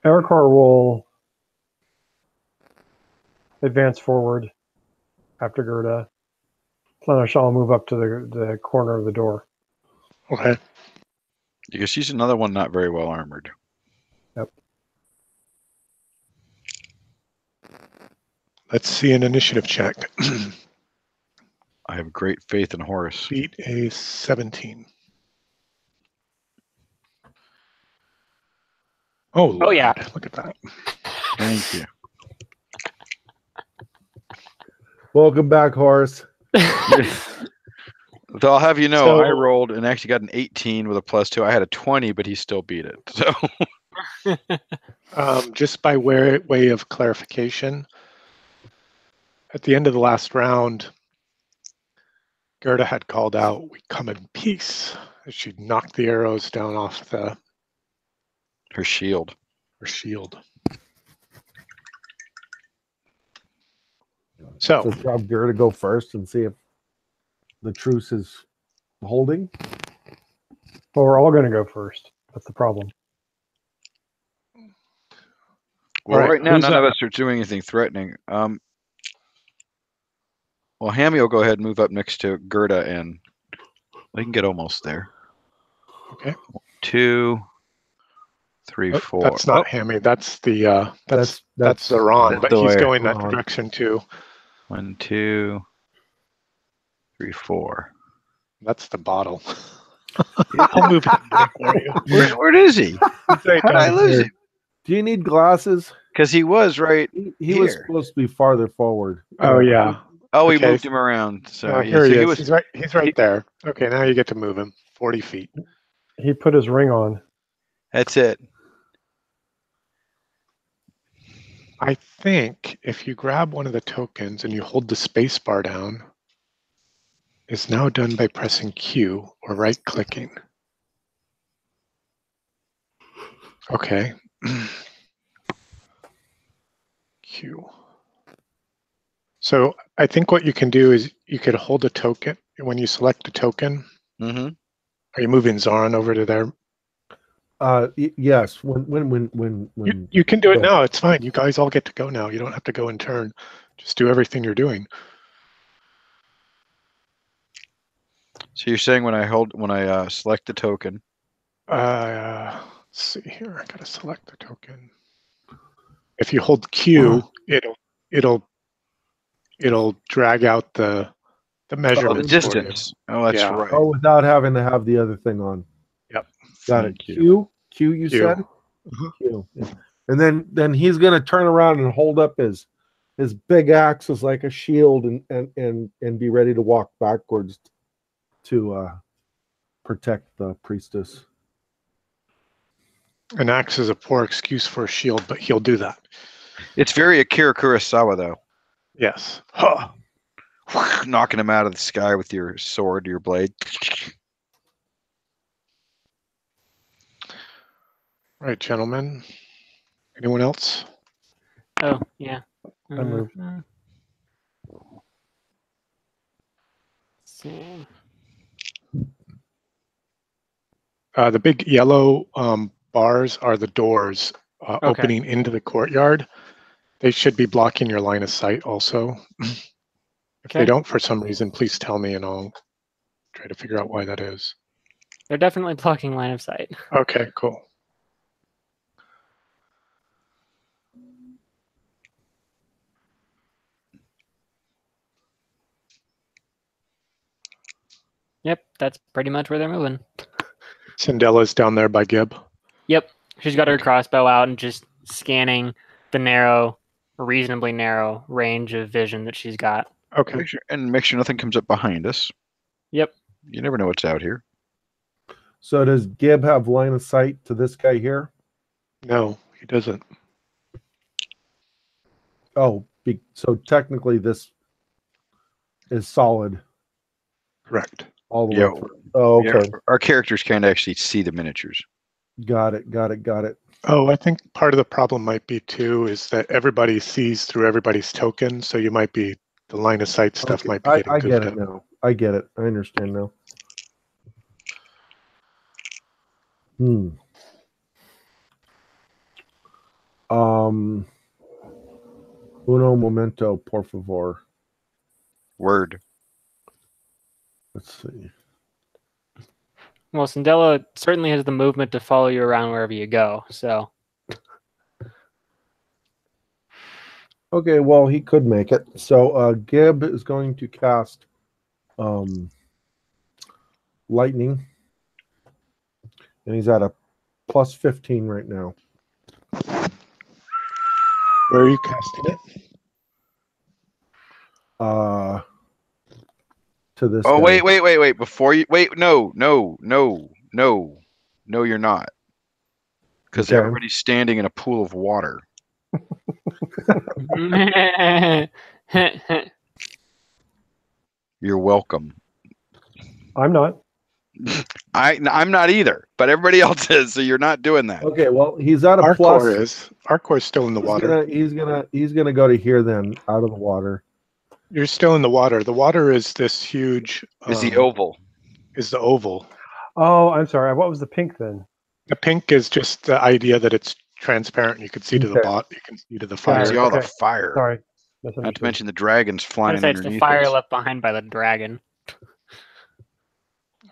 Speaker 3: Ericor will advance forward after Gerda. Flanashal will move up to the corner of the door.
Speaker 1: Okay.
Speaker 2: Because she's another one not very well armored.
Speaker 3: Yep.
Speaker 1: Let's see an initiative check.
Speaker 2: I have great faith in Horus.
Speaker 1: Beat a 17. Oh, Lord.
Speaker 5: Oh, yeah.
Speaker 1: Look at that.
Speaker 2: Thank you.
Speaker 4: Welcome back, Horace.
Speaker 2: So I'll have you know,
Speaker 1: So-
Speaker 2: I rolled and actually got an 18 with a +2. I had a 20, but he still beat it. So
Speaker 1: Just by way of clarification, at the end of the last round, Gerda had called out, "We come in peace." She knocked the arrows down off
Speaker 2: her shield.
Speaker 1: her shield.
Speaker 4: So
Speaker 1: So,
Speaker 4: drop Gerda go first and see if the truce is holding.
Speaker 3: Well, we're all going to go first. That's the problem.
Speaker 2: Well,
Speaker 1: All right,
Speaker 2: right now
Speaker 1: who's
Speaker 2: none
Speaker 1: up?
Speaker 2: of us are doing anything threatening. Well, Hammy will go ahead and move up next to Gerda, and we can get almost there.
Speaker 1: okay.
Speaker 2: 2, 3,
Speaker 1: Oh,
Speaker 2: 4.
Speaker 1: that's not Hammy. That's the that's Zaran,
Speaker 2: that's
Speaker 1: but
Speaker 2: the
Speaker 1: he's
Speaker 2: way.
Speaker 1: going that
Speaker 4: Zaran.
Speaker 1: direction too.
Speaker 2: 1, 2, 3, 4.
Speaker 1: That's the bottle. I'll move him back for you.
Speaker 2: Where is he?
Speaker 1: He's right
Speaker 2: How did I
Speaker 1: down
Speaker 2: lose
Speaker 1: here.
Speaker 2: him?
Speaker 4: Do you need glasses?
Speaker 2: Because he was right.
Speaker 4: He was
Speaker 2: Here.
Speaker 4: supposed to be farther forward.
Speaker 1: Oh yeah.
Speaker 2: Oh, we
Speaker 1: Okay.
Speaker 2: moved him around. So
Speaker 1: Oh,
Speaker 2: yeah,
Speaker 1: here
Speaker 2: so
Speaker 1: he is.
Speaker 2: was.
Speaker 1: He's right there. Okay, now you get to move him 40 feet.
Speaker 3: He put his ring on.
Speaker 2: That's it.
Speaker 1: I think if you grab one of the tokens and you hold the space bar down, it's now done by pressing Q or right-clicking. Okay. Q. So I think what you can do is you could hold a token. When you select a token,
Speaker 2: Mm-hmm.
Speaker 1: are you moving Zaran over to there?
Speaker 4: Yes. When
Speaker 1: You can do it
Speaker 4: yeah.
Speaker 1: now. It's fine. You guys all get to go now. You don't have to go in turn. Just do everything you're doing.
Speaker 2: So you're saying when I select the token.
Speaker 1: Let's see here. I gotta select the token. If you hold Q, it'll drag out the
Speaker 2: Oh, the
Speaker 1: measurements for you.
Speaker 2: distance. Oh, that's
Speaker 1: Yeah.
Speaker 2: right.
Speaker 4: Oh, without having to have the other thing on.
Speaker 1: Yep.
Speaker 4: Got
Speaker 2: Thank
Speaker 4: it.
Speaker 2: you.
Speaker 4: Q. You
Speaker 1: Q.
Speaker 4: said.
Speaker 1: Mhm.
Speaker 4: Q. And then he's gonna turn around and hold up his big axe as like a shield and be ready to walk backwards to protect the priestess.
Speaker 1: An axe is a poor excuse for a shield, but he'll do that.
Speaker 2: It's very Akira Kurosawa though.
Speaker 1: Yes. Huh.
Speaker 2: Knocking him out of the sky with your sword, your blade.
Speaker 1: Right, gentlemen. Anyone else?
Speaker 5: Oh, yeah.
Speaker 3: I moved.
Speaker 5: Let's see.
Speaker 1: The big yellow bars are the doors
Speaker 5: Okay.
Speaker 1: opening into the courtyard. They should be blocking your line of sight also. If they don't for some reason, please tell me and I'll try to figure out why that is.
Speaker 5: They're definitely blocking line of sight.
Speaker 1: Okay, cool.
Speaker 5: Yep, that's pretty much where they're moving.
Speaker 1: Cindella's down there by Gib.
Speaker 5: Yep, she's got her crossbow out and just scanning the reasonably narrow range of vision that she's got.
Speaker 1: Okay.
Speaker 2: Make sure nothing comes up behind us.
Speaker 5: Yep.
Speaker 2: You never know what's out here.
Speaker 4: So does Gib have line of sight to this guy here?
Speaker 1: No, he doesn't.
Speaker 4: Oh, so technically this is solid.
Speaker 1: Correct.
Speaker 4: All the way through. Oh, okay.
Speaker 2: Yeah, our characters can't actually see the miniatures.
Speaker 4: Got it.
Speaker 1: Oh, I think part of the problem might be too is that everybody sees through everybody's token, so you might be the line of sight stuff might be getting
Speaker 4: I get it
Speaker 1: up.
Speaker 4: now. I get it. I understand now. Uno momento, por favor.
Speaker 2: Word.
Speaker 4: Let's see.
Speaker 5: Well, Cindella certainly has the movement to follow you around wherever you go, so.
Speaker 4: Okay, well, he could make it. So Gib is going to cast lightning. And he's at a plus 15 right now.
Speaker 1: Where are you casting it?
Speaker 4: To this
Speaker 2: Oh,
Speaker 4: guy.
Speaker 2: wait. Before you... Wait, no, you're not. Because everybody's standing in a pool of water. You're welcome.
Speaker 3: I'm not.
Speaker 2: I'm not either, but everybody else is, so you're not doing that.
Speaker 4: Okay, well, he's at a plus.
Speaker 1: Arcor is still in the water.
Speaker 4: He's gonna go to here then, out of the water.
Speaker 1: You're still in the water. The water is this huge.
Speaker 2: Is the oval?
Speaker 1: Is the oval?
Speaker 3: Oh, I'm sorry. What was the pink then?
Speaker 1: The pink is just the idea that it's transparent. You can see to the bottom. You can see to the fire.
Speaker 2: See all the fire.
Speaker 3: Sorry.
Speaker 2: Not to mention the dragons flying underneath.
Speaker 5: It's the fire left behind by the dragon.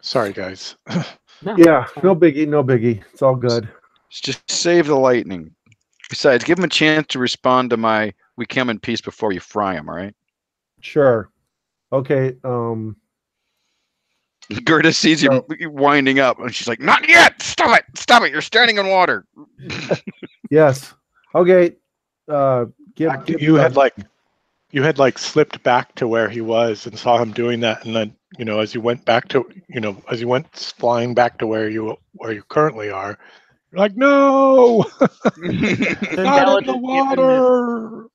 Speaker 1: Sorry, guys.
Speaker 5: No.
Speaker 4: Yeah, no biggie. It's all good.
Speaker 2: Just save the lightning. Besides, give them a chance to respond to my "We come in peace" before you fry them. All right.
Speaker 4: Sure. Okay.
Speaker 2: Gerda sees him winding up, and she's like, "Not yet! Stop it! You're standing in water."
Speaker 4: Yes. Okay.
Speaker 1: You had slipped back to where he was and saw him doing that, and then as you went flying back to where you currently are, you're like, no, not in the water.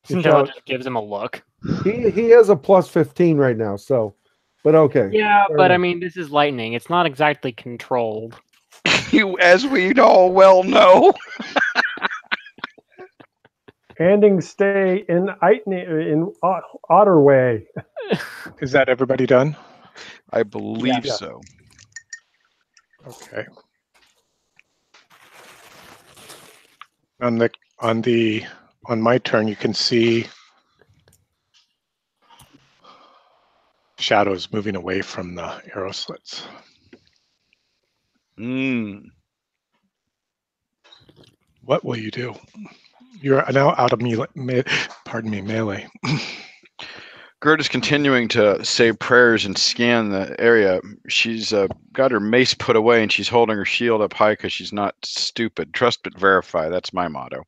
Speaker 5: Cindella just gives him a look.
Speaker 4: He has a plus 15 right now, so, but okay.
Speaker 5: Yeah, but I mean, this is lightning. It's not exactly controlled.
Speaker 2: As we all well know.
Speaker 3: Handing stay in Otterway.
Speaker 1: Is that everybody done?
Speaker 2: I believe so.
Speaker 1: Okay. On my turn, you can see shadows moving away from the arrow slits. What will you do? You're now out of melee.
Speaker 2: Gerda's continuing to say prayers and scan the area. She's got her mace put away and she's holding her shield up high because she's not stupid. Trust but verify. That's my motto.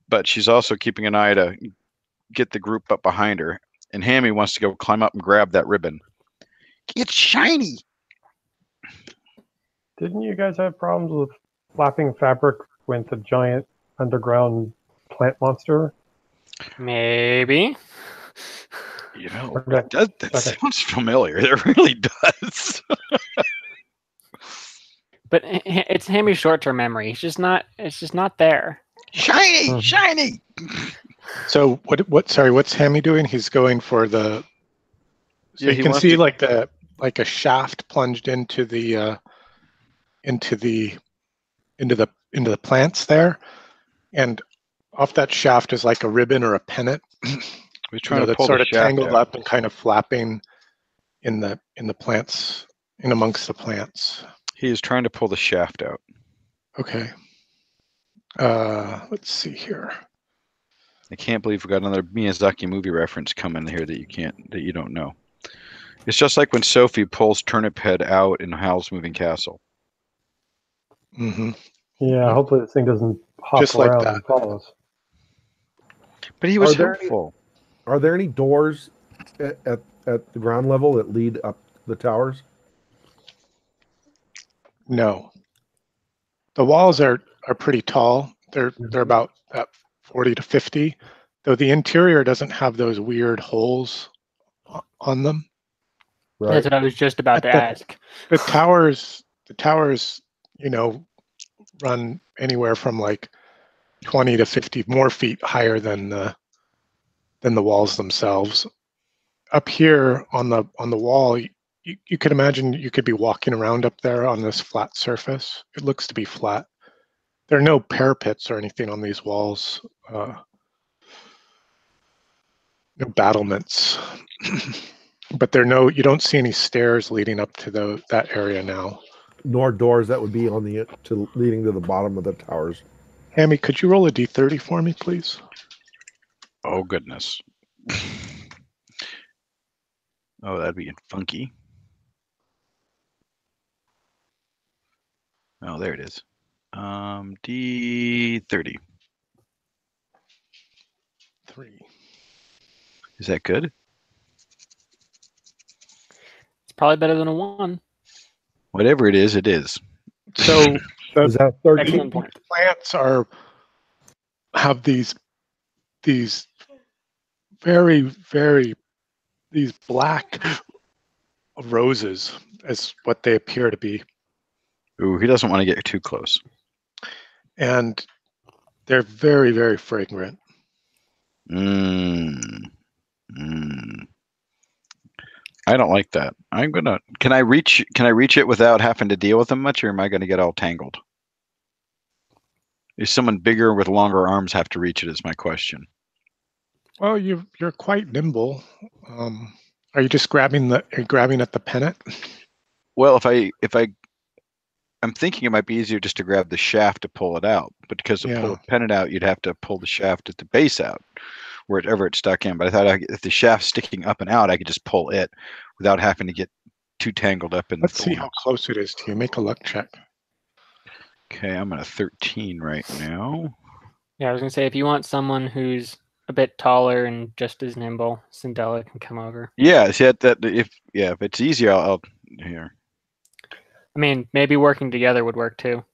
Speaker 2: But she's also keeping an eye to get the group up behind her. And Hammy wants to go climb up and grab that ribbon. It's shiny.
Speaker 3: Didn't you guys have problems with flapping fabric with a giant underground plant monster?
Speaker 5: Maybe.
Speaker 2: That sounds familiar. It really does.
Speaker 5: But it's Hammy's short-term memory. It's just not there.
Speaker 2: Shiny.
Speaker 1: So what's Hammy doing? He's going for the. So you can see like a shaft plunged into the plants there, And off that shaft is like a ribbon or a pennant.
Speaker 2: We're trying to
Speaker 1: that's
Speaker 2: pull
Speaker 1: sort
Speaker 2: the
Speaker 1: of
Speaker 2: shaft
Speaker 1: tangled
Speaker 2: out.
Speaker 1: up and kind of flapping in the plants, in amongst the plants.
Speaker 2: He is trying to pull the shaft out.
Speaker 1: Okay. Let's see here.
Speaker 2: I can't believe we got another Miyazaki movie reference coming here that you don't know. It's just like when Sophie pulls Turnip Head out in Howl's Moving Castle.
Speaker 1: Mm-hmm.
Speaker 3: Yeah, hopefully this thing doesn't hop
Speaker 1: Just like
Speaker 3: around
Speaker 1: that.
Speaker 3: and follow us.
Speaker 2: But he was helpful.
Speaker 4: Are there any doors at the ground level that lead up the towers?
Speaker 1: No. The walls are pretty tall. They're about 40 to 50, though the interior doesn't have those weird holes on them.
Speaker 3: Right.
Speaker 5: That's what I was just about to ask.
Speaker 1: The towers, run anywhere from like 20 to 50 more feet higher than the walls themselves. Up here on the wall, you could imagine you could be walking around up there on this flat surface. It looks to be flat. There are no parapets or anything on these walls. No battlements. But you don't see any stairs leading up to that area now.
Speaker 4: Nor doors that would be leading to the bottom of the towers.
Speaker 1: Hammy, could you roll a d30 for me, please?
Speaker 2: Oh, goodness. Oh, that'd be funky. Oh, there it is. D30.
Speaker 1: 3.
Speaker 2: Is that good?
Speaker 5: It's probably better than a 1.
Speaker 2: Whatever it is, it is.
Speaker 1: So
Speaker 4: Is that 13?
Speaker 5: Excellent point.
Speaker 1: Plants have these very, very, these black roses as what they appear to be.
Speaker 2: Ooh, he doesn't want to get too close.
Speaker 1: And they're very, very fragrant.
Speaker 2: I don't like that. Can I reach it without having to deal with them much, or am I gonna get all tangled? Is someone bigger with longer arms have to reach it is my question.
Speaker 1: Well, you're quite nimble. Are you just grabbing at the pennant?
Speaker 2: Well, I'm thinking it might be easier just to grab the shaft to pull it out, but because to pull the pennant out, you'd have to pull the shaft at the base out, wherever it's stuck in. But I thought if the shaft's sticking up and out, I could just pull it without having to get too tangled up in the thorns.
Speaker 1: Let's see how close it is to you. Make a luck check.
Speaker 2: Okay, I'm at a 13 right now.
Speaker 5: Yeah, I was gonna say if you want someone who's a bit taller and just as nimble, Cindella can come over.
Speaker 2: Yeah, see if it's easier, I'll here.
Speaker 5: I mean, maybe working together would work too.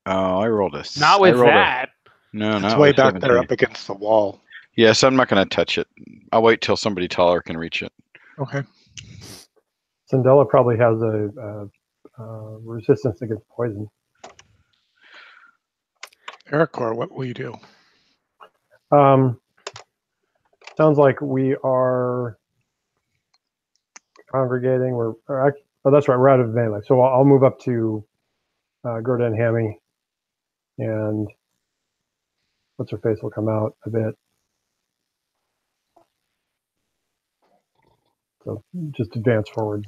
Speaker 2: Oh, I rolled a.
Speaker 5: Not with that.
Speaker 2: No,
Speaker 1: it's way back there up against the wall.
Speaker 2: Yes, I'm not going to touch it. I'll wait till somebody taller can reach it.
Speaker 1: Okay.
Speaker 3: Cindella probably has a resistance against poison.
Speaker 1: Ericor, what will you do?
Speaker 3: Sounds like we are congregating. That's right. We're out of melee. So I'll move up to Gerda and Hammy, and what's her face will come out a bit. So just advance forward.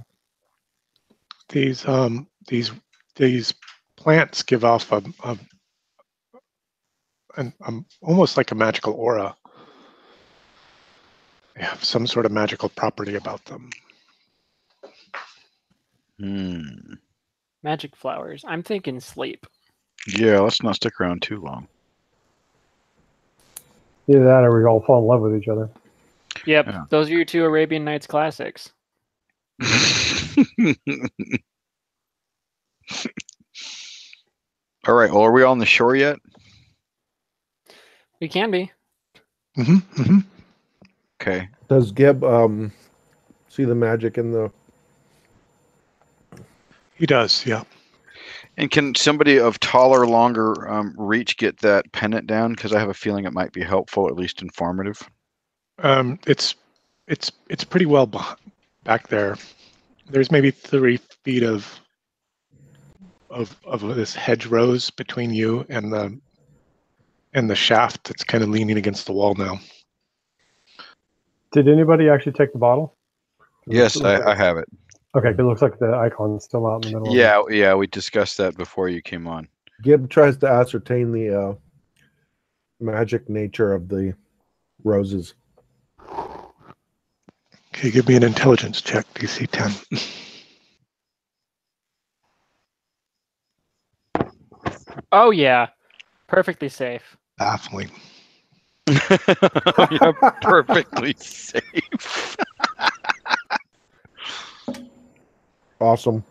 Speaker 1: These plants give off an almost like a magical aura. They have some sort of magical property about them.
Speaker 5: Magic flowers. I'm thinking sleep.
Speaker 2: Yeah, let's not stick around too long.
Speaker 3: Either that or we all fall in love with each other.
Speaker 5: Yep, those are your 2 Arabian Nights classics.
Speaker 2: All right, well, are we on the shore yet?
Speaker 5: We can be.
Speaker 2: Okay.
Speaker 4: Does Gib see the magic in the...
Speaker 1: He does, yeah.
Speaker 2: And can somebody of taller, longer reach get that pennant down? Because I have a feeling it might be helpful, at least informative.
Speaker 1: It's pretty well back there. There's maybe 3 feet of this hedgerows between you and and the shaft that's kind of leaning against the wall now.
Speaker 3: Did anybody actually take the bottle?
Speaker 2: Yes, I have it.
Speaker 3: Okay, it looks like the icon's still out in the middle.
Speaker 2: Yeah, we discussed that before you came on.
Speaker 4: Gib tries to ascertain the magic nature of the roses.
Speaker 1: Okay, give me an intelligence check, DC 10.
Speaker 5: Oh yeah, perfectly safe.
Speaker 1: Baffling.
Speaker 2: Yeah, perfectly safe.
Speaker 4: Awesome.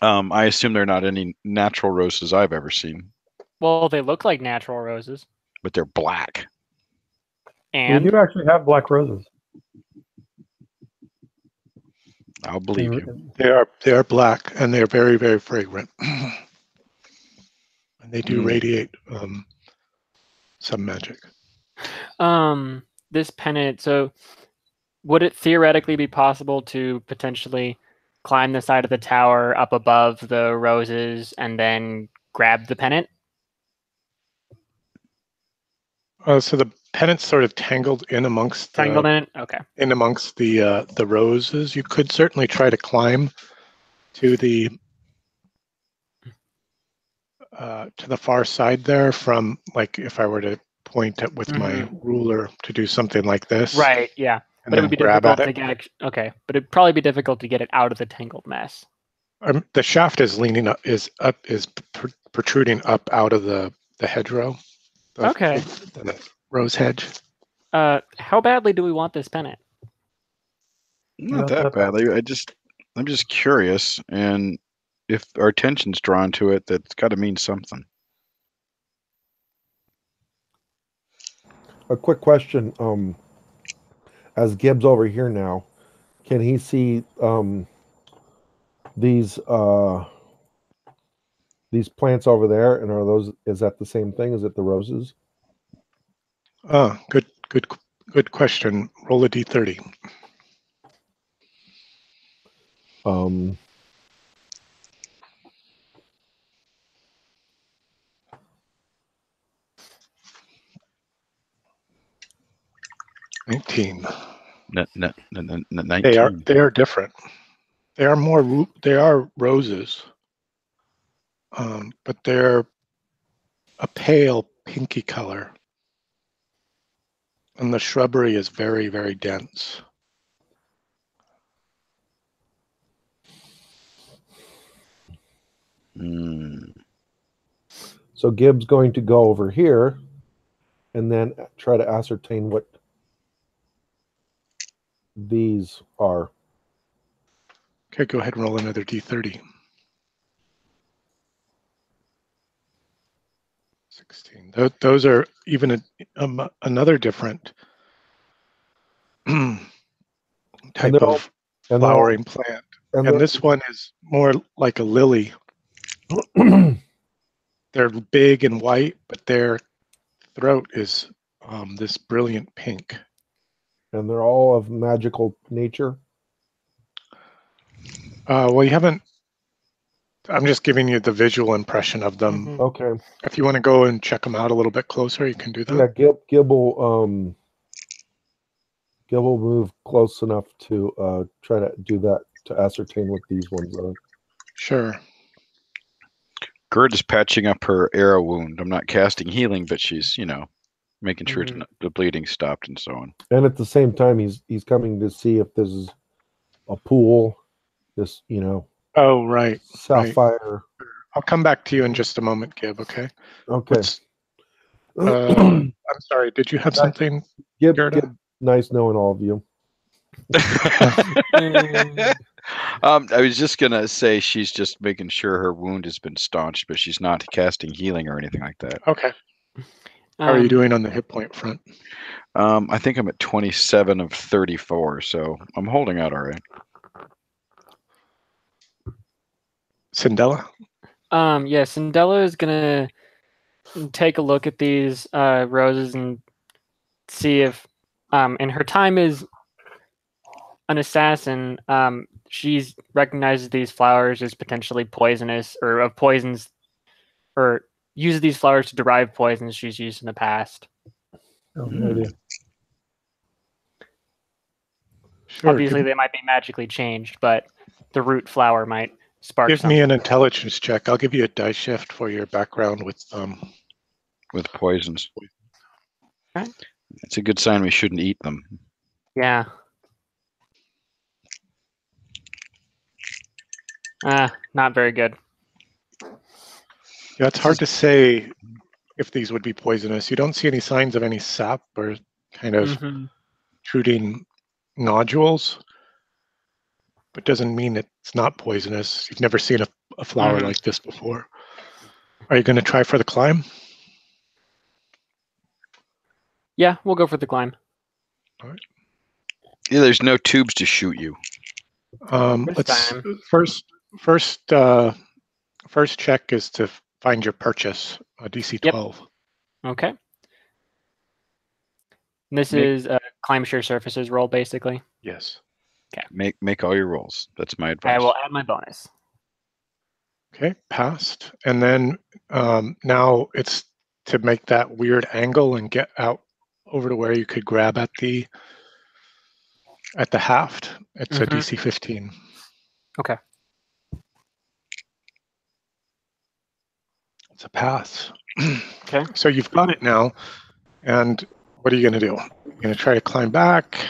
Speaker 2: I assume they're not any natural roses I've ever seen,
Speaker 5: Well, they look like natural roses.
Speaker 2: but they're black.
Speaker 5: And
Speaker 3: we do actually have black roses.
Speaker 2: I'll believe you.
Speaker 1: They are black, and they are very, very fragrant. And they do radiate some magic.
Speaker 5: This pennant, so would it theoretically be possible to potentially climb the side of the tower up above the roses and then grab the pennant?
Speaker 1: So the pennant's sort of tangled in amongst
Speaker 5: in it? Okay.
Speaker 1: In amongst the roses. You could certainly try to climb to the far side there from, like, if I were to point at with my ruler to do something like this.
Speaker 5: Right, yeah.
Speaker 1: And
Speaker 5: but it would be
Speaker 1: grab
Speaker 5: difficult
Speaker 1: at
Speaker 5: to get. Okay, but it'd probably be difficult to get it out of the tangled mess.
Speaker 1: The shaft is leaning up, is protruding up out of the hedgerow. The rose hedge.
Speaker 5: How badly do we want this pennant?
Speaker 2: Not that badly. I'm just curious, and if our attention's drawn to it, that's got to mean something.
Speaker 4: A quick question. As Gibbs over here now, can he see these plants over there? And is that the same thing? Is it the roses?
Speaker 1: Oh, good question. Roll a d30. 19.
Speaker 2: 19.
Speaker 1: They are different. They are roses, but they're a pale pinky color, and the shrubbery is very, very dense.
Speaker 4: So Gibbs going to go over here and then try to ascertain what these are.
Speaker 1: Okay, go ahead and roll another d30. 16. Those are even another different type of flowering plant. And this one is more like a lily. They're big and white, but their throat is this brilliant pink.
Speaker 4: And they're all of magical nature?
Speaker 1: Well, you haven't... I'm just giving you the visual impression of them.
Speaker 4: Okay.
Speaker 1: If you want to go and check them out a little bit closer, you can do that.
Speaker 4: Yeah, Gib will move close enough to try to do that, to ascertain what these ones are.
Speaker 1: Sure.
Speaker 2: Gerd is patching up her arrow wound. I'm not casting healing, but she's, making sure the bleeding stopped and so on.
Speaker 4: And at the same time, he's coming to see if this is a pool. This,
Speaker 1: Oh, right.
Speaker 4: Sapphire.
Speaker 1: Right. I'll come back to you in just a moment, Gib. Okay.
Speaker 4: Okay.
Speaker 1: I'm sorry. Did you have something,
Speaker 4: Gib,
Speaker 1: nice
Speaker 4: knowing all of you.
Speaker 2: I was just gonna say she's just making sure her wound has been staunched, but she's not casting healing or anything like that.
Speaker 1: Okay. How are you doing on the hit point front?
Speaker 2: I think I'm at 27 of 34, so I'm holding out all right.
Speaker 1: Cindella?
Speaker 5: Yeah, Cindella is gonna take a look at these roses and see if, in her time as an assassin, she's recognizes these flowers as potentially poisonous or of poisons or uses these flowers to derive poisons she's used in the past.
Speaker 3: Oh, maybe.
Speaker 1: Sure.
Speaker 5: Obviously, they might be magically changed, but the root flower might spark
Speaker 1: Give
Speaker 5: something.
Speaker 1: me an intelligence check. I'll give you a die shift for your background with
Speaker 2: poisons.
Speaker 5: Okay.
Speaker 2: It's a good sign we shouldn't eat them.
Speaker 5: Yeah. Not very good.
Speaker 1: Yeah, it's hard to say if these would be poisonous. You don't see any signs of any sap or kind of protruding nodules, but doesn't mean it's not poisonous. You've never seen a flower like this before. Are you going to try for the climb?
Speaker 5: Yeah, we'll go for the climb.
Speaker 1: All right.
Speaker 2: Yeah, there's no tubes to shoot you.
Speaker 1: Let's first check is to find your purchase, a DC 12.
Speaker 5: Yep. Okay. And this is a climb sheer surfaces roll, basically.
Speaker 1: Yes.
Speaker 5: Okay.
Speaker 2: Make all your rolls. That's my advice.
Speaker 5: I will add my bonus.
Speaker 1: Okay, passed. And then now it's to make that weird angle and get out over to where you could grab at the haft. It's a DC 15.
Speaker 5: Okay.
Speaker 1: It's a pass.
Speaker 5: Okay.
Speaker 1: So you've got it now. And what are you going to do? You're going to try to climb back?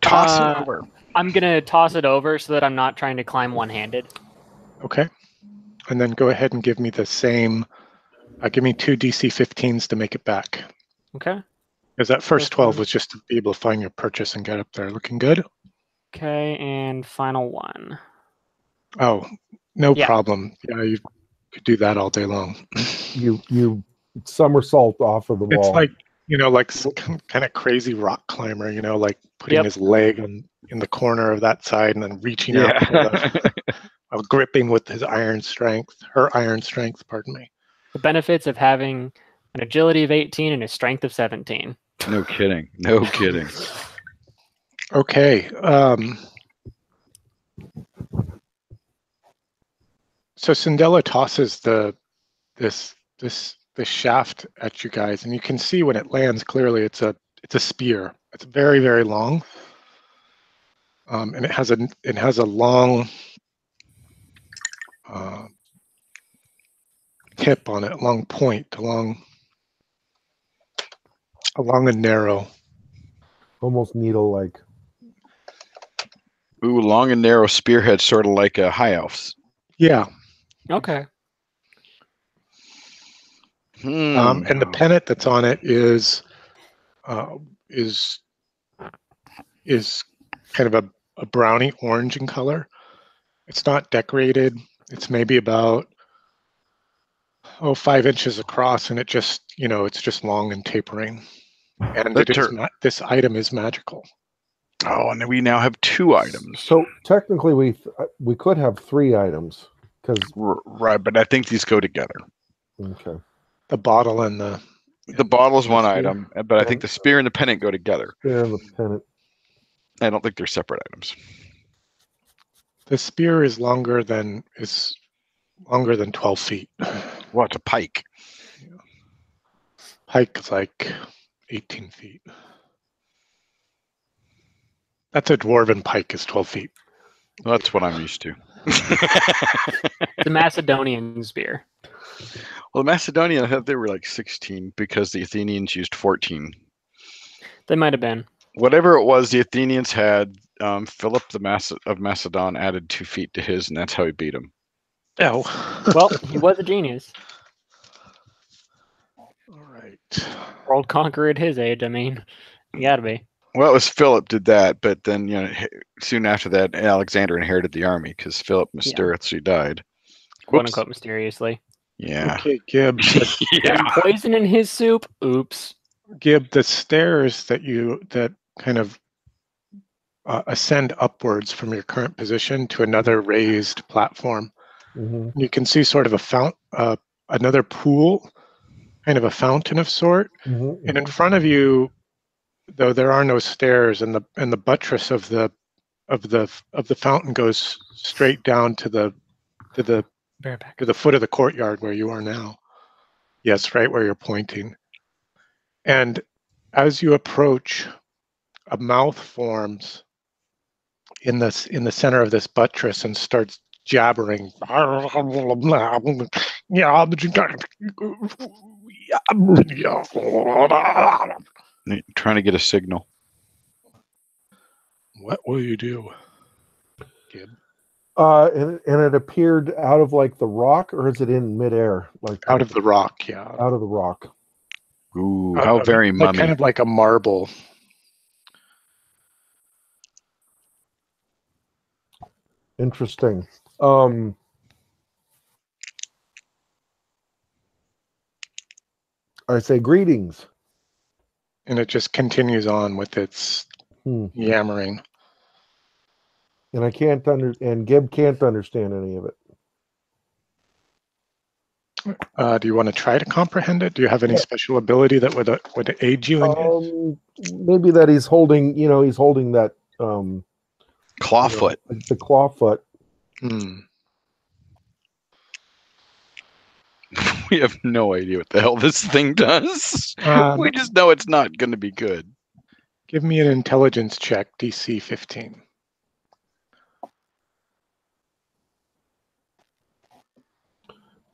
Speaker 2: Toss it over.
Speaker 5: I'm going to toss it over so that I'm not trying to climb one-handed.
Speaker 1: Okay. And then go ahead and give me the same. Give me 2 DC 15s to make it back.
Speaker 5: Okay.
Speaker 1: Because that first 12 was just to be able to find your purchase and get up there. Looking good?
Speaker 5: Okay, and final one.
Speaker 1: Oh, no problem. Yeah, you could do that all day long.
Speaker 4: You somersault off of the wall.
Speaker 1: It's like, like some kind of crazy rock climber, like putting his leg in the corner of that side and then reaching out for gripping with his iron strength, her iron strength, pardon me.
Speaker 5: The benefits of having an agility of 18 and a strength of 17.
Speaker 2: No kidding. No kidding.
Speaker 1: Okay. So Sindela tosses this shaft at you guys, and you can see when it lands clearly it's a spear. It's very, very long, and it has a long tip on it, long point, along and narrow.
Speaker 4: Almost needle-like.
Speaker 2: Ooh, long and narrow spearhead, sort of like a high elf's.
Speaker 1: Yeah.
Speaker 5: Okay.
Speaker 1: And the pennant that's on it is kind of a browny orange in color. It's not decorated. It's maybe about 5 inches across, and it's just long and tapering. And this item is magical.
Speaker 2: Oh, and we now have 2 items.
Speaker 4: So technically, we could have 3 items, because
Speaker 2: right, but I think these go together.
Speaker 4: Okay.
Speaker 1: The bottle and
Speaker 2: the bottle is one item, but I think the spear and the pennant go together.
Speaker 4: Spear and the pennant.
Speaker 2: I don't think they're separate items.
Speaker 1: The spear is longer than 12 feet.
Speaker 2: Well, it's a pike.
Speaker 1: Yeah. Pike is like 18 feet. That's a dwarven pike is 12 feet.
Speaker 2: Well, that's what I'm used to.
Speaker 5: The Macedonian spear.
Speaker 2: Well, the Macedonian, I thought they were like 16 because the Athenians used 14.
Speaker 5: They might have been.
Speaker 2: Whatever it was, the Athenians had Philip of Macedon added 2 feet to his, and that's how he beat him.
Speaker 1: Oh.
Speaker 5: Well, he was a genius.
Speaker 1: All right.
Speaker 5: World conqueror at his age, I mean, you gotta be.
Speaker 2: Well, it was Philip did that, but then soon after that, Alexander inherited the army because Philip mysteriously died.
Speaker 5: Quote unquote mysteriously.
Speaker 2: Yeah.
Speaker 1: Okay, Gib.
Speaker 5: Poison in his soup. Oops.
Speaker 1: Gib, the stairs that kind of ascend upwards from your current position to another raised platform.
Speaker 4: Mm-hmm.
Speaker 1: You can see sort of another pool, kind of a fountain of sort.
Speaker 4: Mm-hmm.
Speaker 1: And in front of you, though there are no stairs, and the buttress of the fountain goes straight down to the foot of the courtyard where you are now. Yes, right where you're pointing. And as you approach, a mouth forms in the center of this buttress and starts jabbering.
Speaker 2: Trying to get a signal.
Speaker 1: What will you do, Gib?
Speaker 4: And it appeared out of like the rock, or is it in midair? Like
Speaker 1: Out of the rock, yeah.
Speaker 4: Out of the rock.
Speaker 2: Ooh, how very
Speaker 1: like
Speaker 2: mummy.
Speaker 1: Kind of like a marble.
Speaker 4: Interesting. I say greetings.
Speaker 1: And it just continues on with its yammering.
Speaker 4: And I can't and Gib can't understand any of it.
Speaker 1: Do you want to try to comprehend it? Do you have any special ability that would aid you in this?
Speaker 4: Maybe that he's holding, he's holding that
Speaker 2: claw foot.
Speaker 4: The claw foot.
Speaker 2: We have no idea what the hell this thing does. We just know it's not going to be good.
Speaker 1: Give me an intelligence check, DC 15.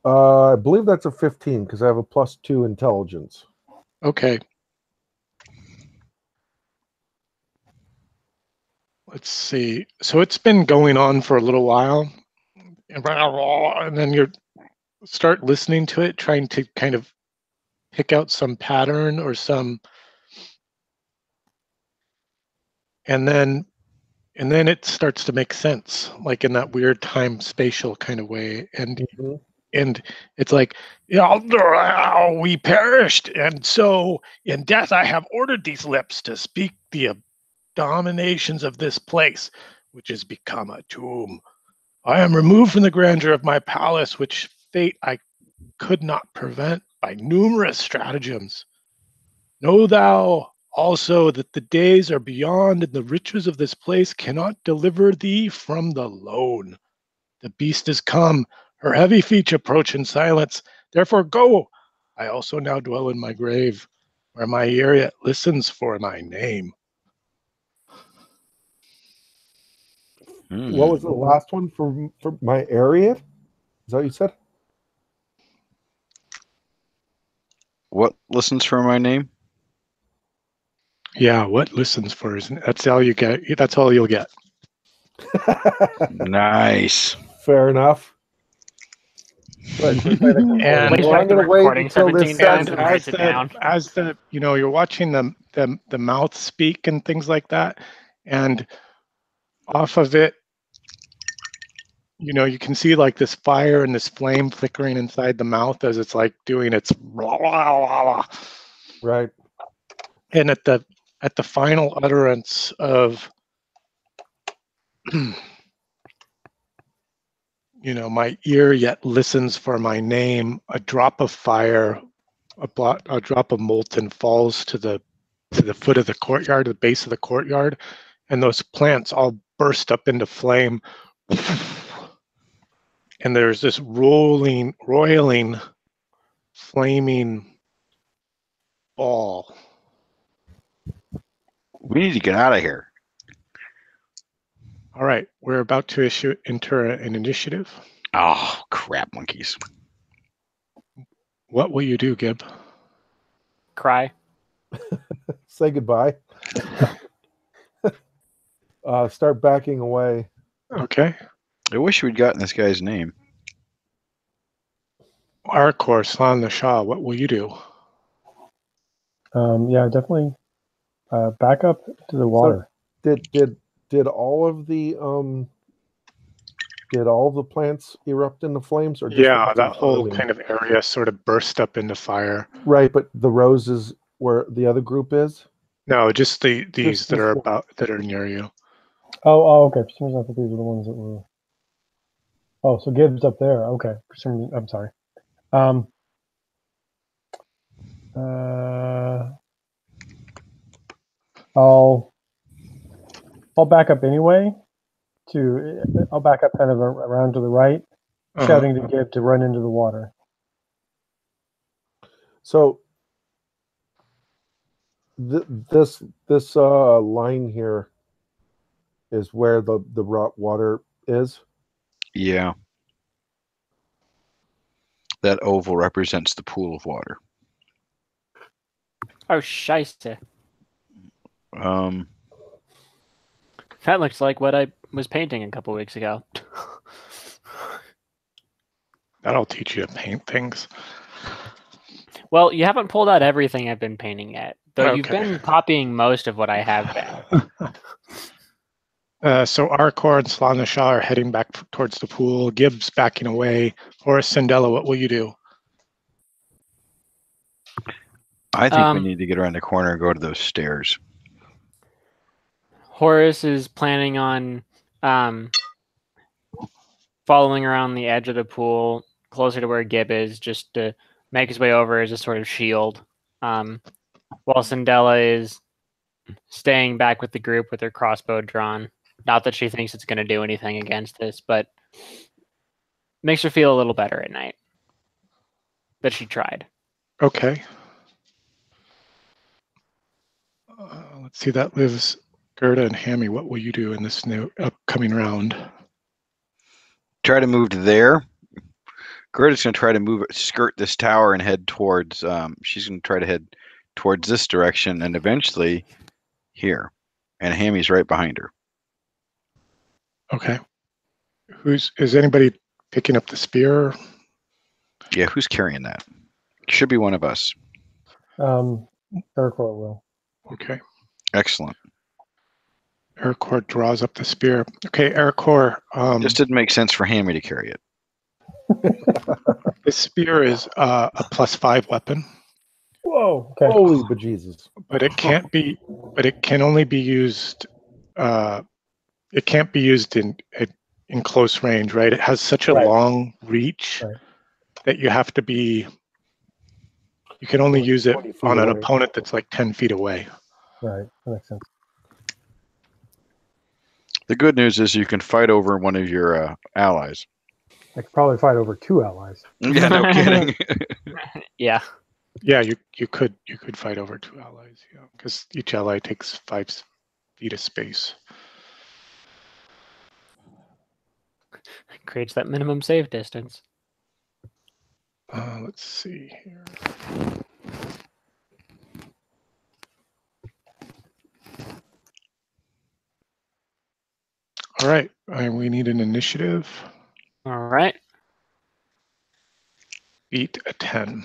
Speaker 4: I believe that's a 15 because I have a +2 intelligence.
Speaker 1: Okay. Let's see. So it's been going on for a little while, and then you start listening to it, trying to kind of pick out some pattern or some, and then it starts to make sense, like in that weird time spatial kind of way, and it's like, we perished, and so in death I have ordered these lips to speak the abominations of this place, which has become a tomb. I am removed from the grandeur of my palace, which fate I could not prevent by numerous stratagems. Know thou also that the days are beyond, and the riches of this place cannot deliver thee from the loan. The beast is come, her heavy feet approach in silence. Therefore go. I also now dwell in my grave, where my ear yet listens for my name.
Speaker 4: What was the last one for my area? Is that what you said?
Speaker 2: What listens for my name?
Speaker 1: Yeah, what listens for is that's all you get. That's all you'll get.
Speaker 2: Nice.
Speaker 4: Fair enough.
Speaker 5: And I'm going to wait until this
Speaker 1: as the you're watching the mouth speak and things like that, and off of it, you can see like this fire and this flame flickering inside the mouth as it's like doing its blah, blah, blah, blah.
Speaker 4: Right.
Speaker 1: And at the final utterance of my ear yet listens for my name, a drop of fire, a drop of molten falls to the foot of the courtyard, the base of the courtyard, and those plants all burst up into flame. And there's this roiling, flaming ball.
Speaker 2: We need to get out of here.
Speaker 1: All right, we're about to enter an initiative.
Speaker 2: Oh, crap monkeys.
Speaker 1: What will you do, Gib?
Speaker 5: Cry.
Speaker 4: Say goodbye. Start backing away.
Speaker 1: Okay.
Speaker 2: I wish we'd gotten this guy's name.
Speaker 1: Arkor, Slan the Shah, what will you do?
Speaker 3: Yeah, definitely back up to the water.
Speaker 4: So did all of the plants erupt into flames, or just
Speaker 1: that whole kind of area sort of burst up into fire.
Speaker 4: Right, but the roses where the other group is? No,
Speaker 1: just these that are near you.
Speaker 3: Oh, okay. For some reason, I thought these were the ones that were. Oh, so Gibbs up there. Okay. For some reason, I'm sorry. I'll back up anyway. I'll back up kind of around to the right, shouting to Gib to run into the water.
Speaker 4: So this line here is where the water is.
Speaker 2: Yeah. That oval represents the pool of water.
Speaker 5: Oh, scheisse.
Speaker 2: That
Speaker 5: looks like what I was painting a couple weeks ago.
Speaker 1: That'll teach you to paint things.
Speaker 5: Well, you haven't pulled out everything I've been painting yet, though
Speaker 1: Okay.
Speaker 5: You've been copying most of what I have
Speaker 1: been. So Arkor and Slanisha are heading back towards the pool. Gibbs backing away. Horace, Sandella, what will you do?
Speaker 2: I think we need to get around the corner and go to those stairs.
Speaker 5: Horace is planning on following around the edge of the pool, closer to where Gib is, just to make his way over as a sort of shield. While Sandella is staying back with the group with her crossbow drawn. Not that she thinks it's going to do anything against this, but makes her feel a little better at night that she tried.
Speaker 1: Okay. Let's see, that lives Gerda and Hammy. What will you do in this new upcoming round?
Speaker 2: Try to move to there. Gerda's going to try to skirt this tower and head towards, she's going to try to head towards this direction and eventually here. And Hammy's right behind her.
Speaker 1: Okay. Is anybody picking up the spear?
Speaker 2: Yeah, who's carrying that? Should be one of us.
Speaker 3: Arkor will.
Speaker 1: Okay.
Speaker 2: Excellent.
Speaker 1: Arkor draws up the spear. Okay, Arkor.
Speaker 2: Just didn't make sense for Hammy to carry it.
Speaker 1: The spear is a +5 weapon.
Speaker 3: Whoa! Okay.
Speaker 4: Holy bejesus!
Speaker 1: But it can't be. But it can only be used. It can't be used in close range, right? It has such a long reach that you have to be. You can only use it on an opponent that's like 10 feet away.
Speaker 3: Right, that makes sense.
Speaker 2: The good news is you can fight over one of your allies.
Speaker 3: I could probably fight over 2 allies.
Speaker 2: Yeah, no kidding.
Speaker 5: Yeah.
Speaker 1: Yeah, you could fight over 2 allies, yeah, because each ally takes 5 feet of space.
Speaker 5: Creates that minimum save distance.
Speaker 1: Let's see here. All right, we need an initiative.
Speaker 5: All right.
Speaker 1: Beat a 10.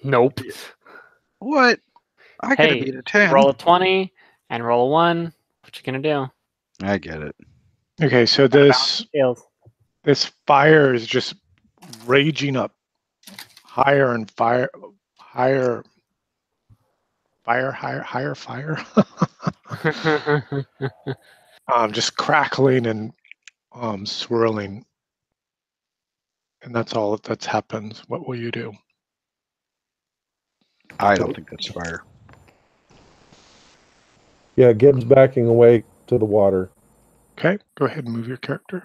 Speaker 5: Nope.
Speaker 2: What? I could have beat a 10.
Speaker 5: Roll a 20 and roll a 1. What you gonna do?
Speaker 2: I get it.
Speaker 1: Okay, so this fire is just raging up higher and higher fire. Just crackling and swirling. And that's all that's happened. What will you do?
Speaker 2: I don't think that's fire.
Speaker 4: Yeah, Gibbs backing away to the water.
Speaker 1: Okay, go ahead and move your character.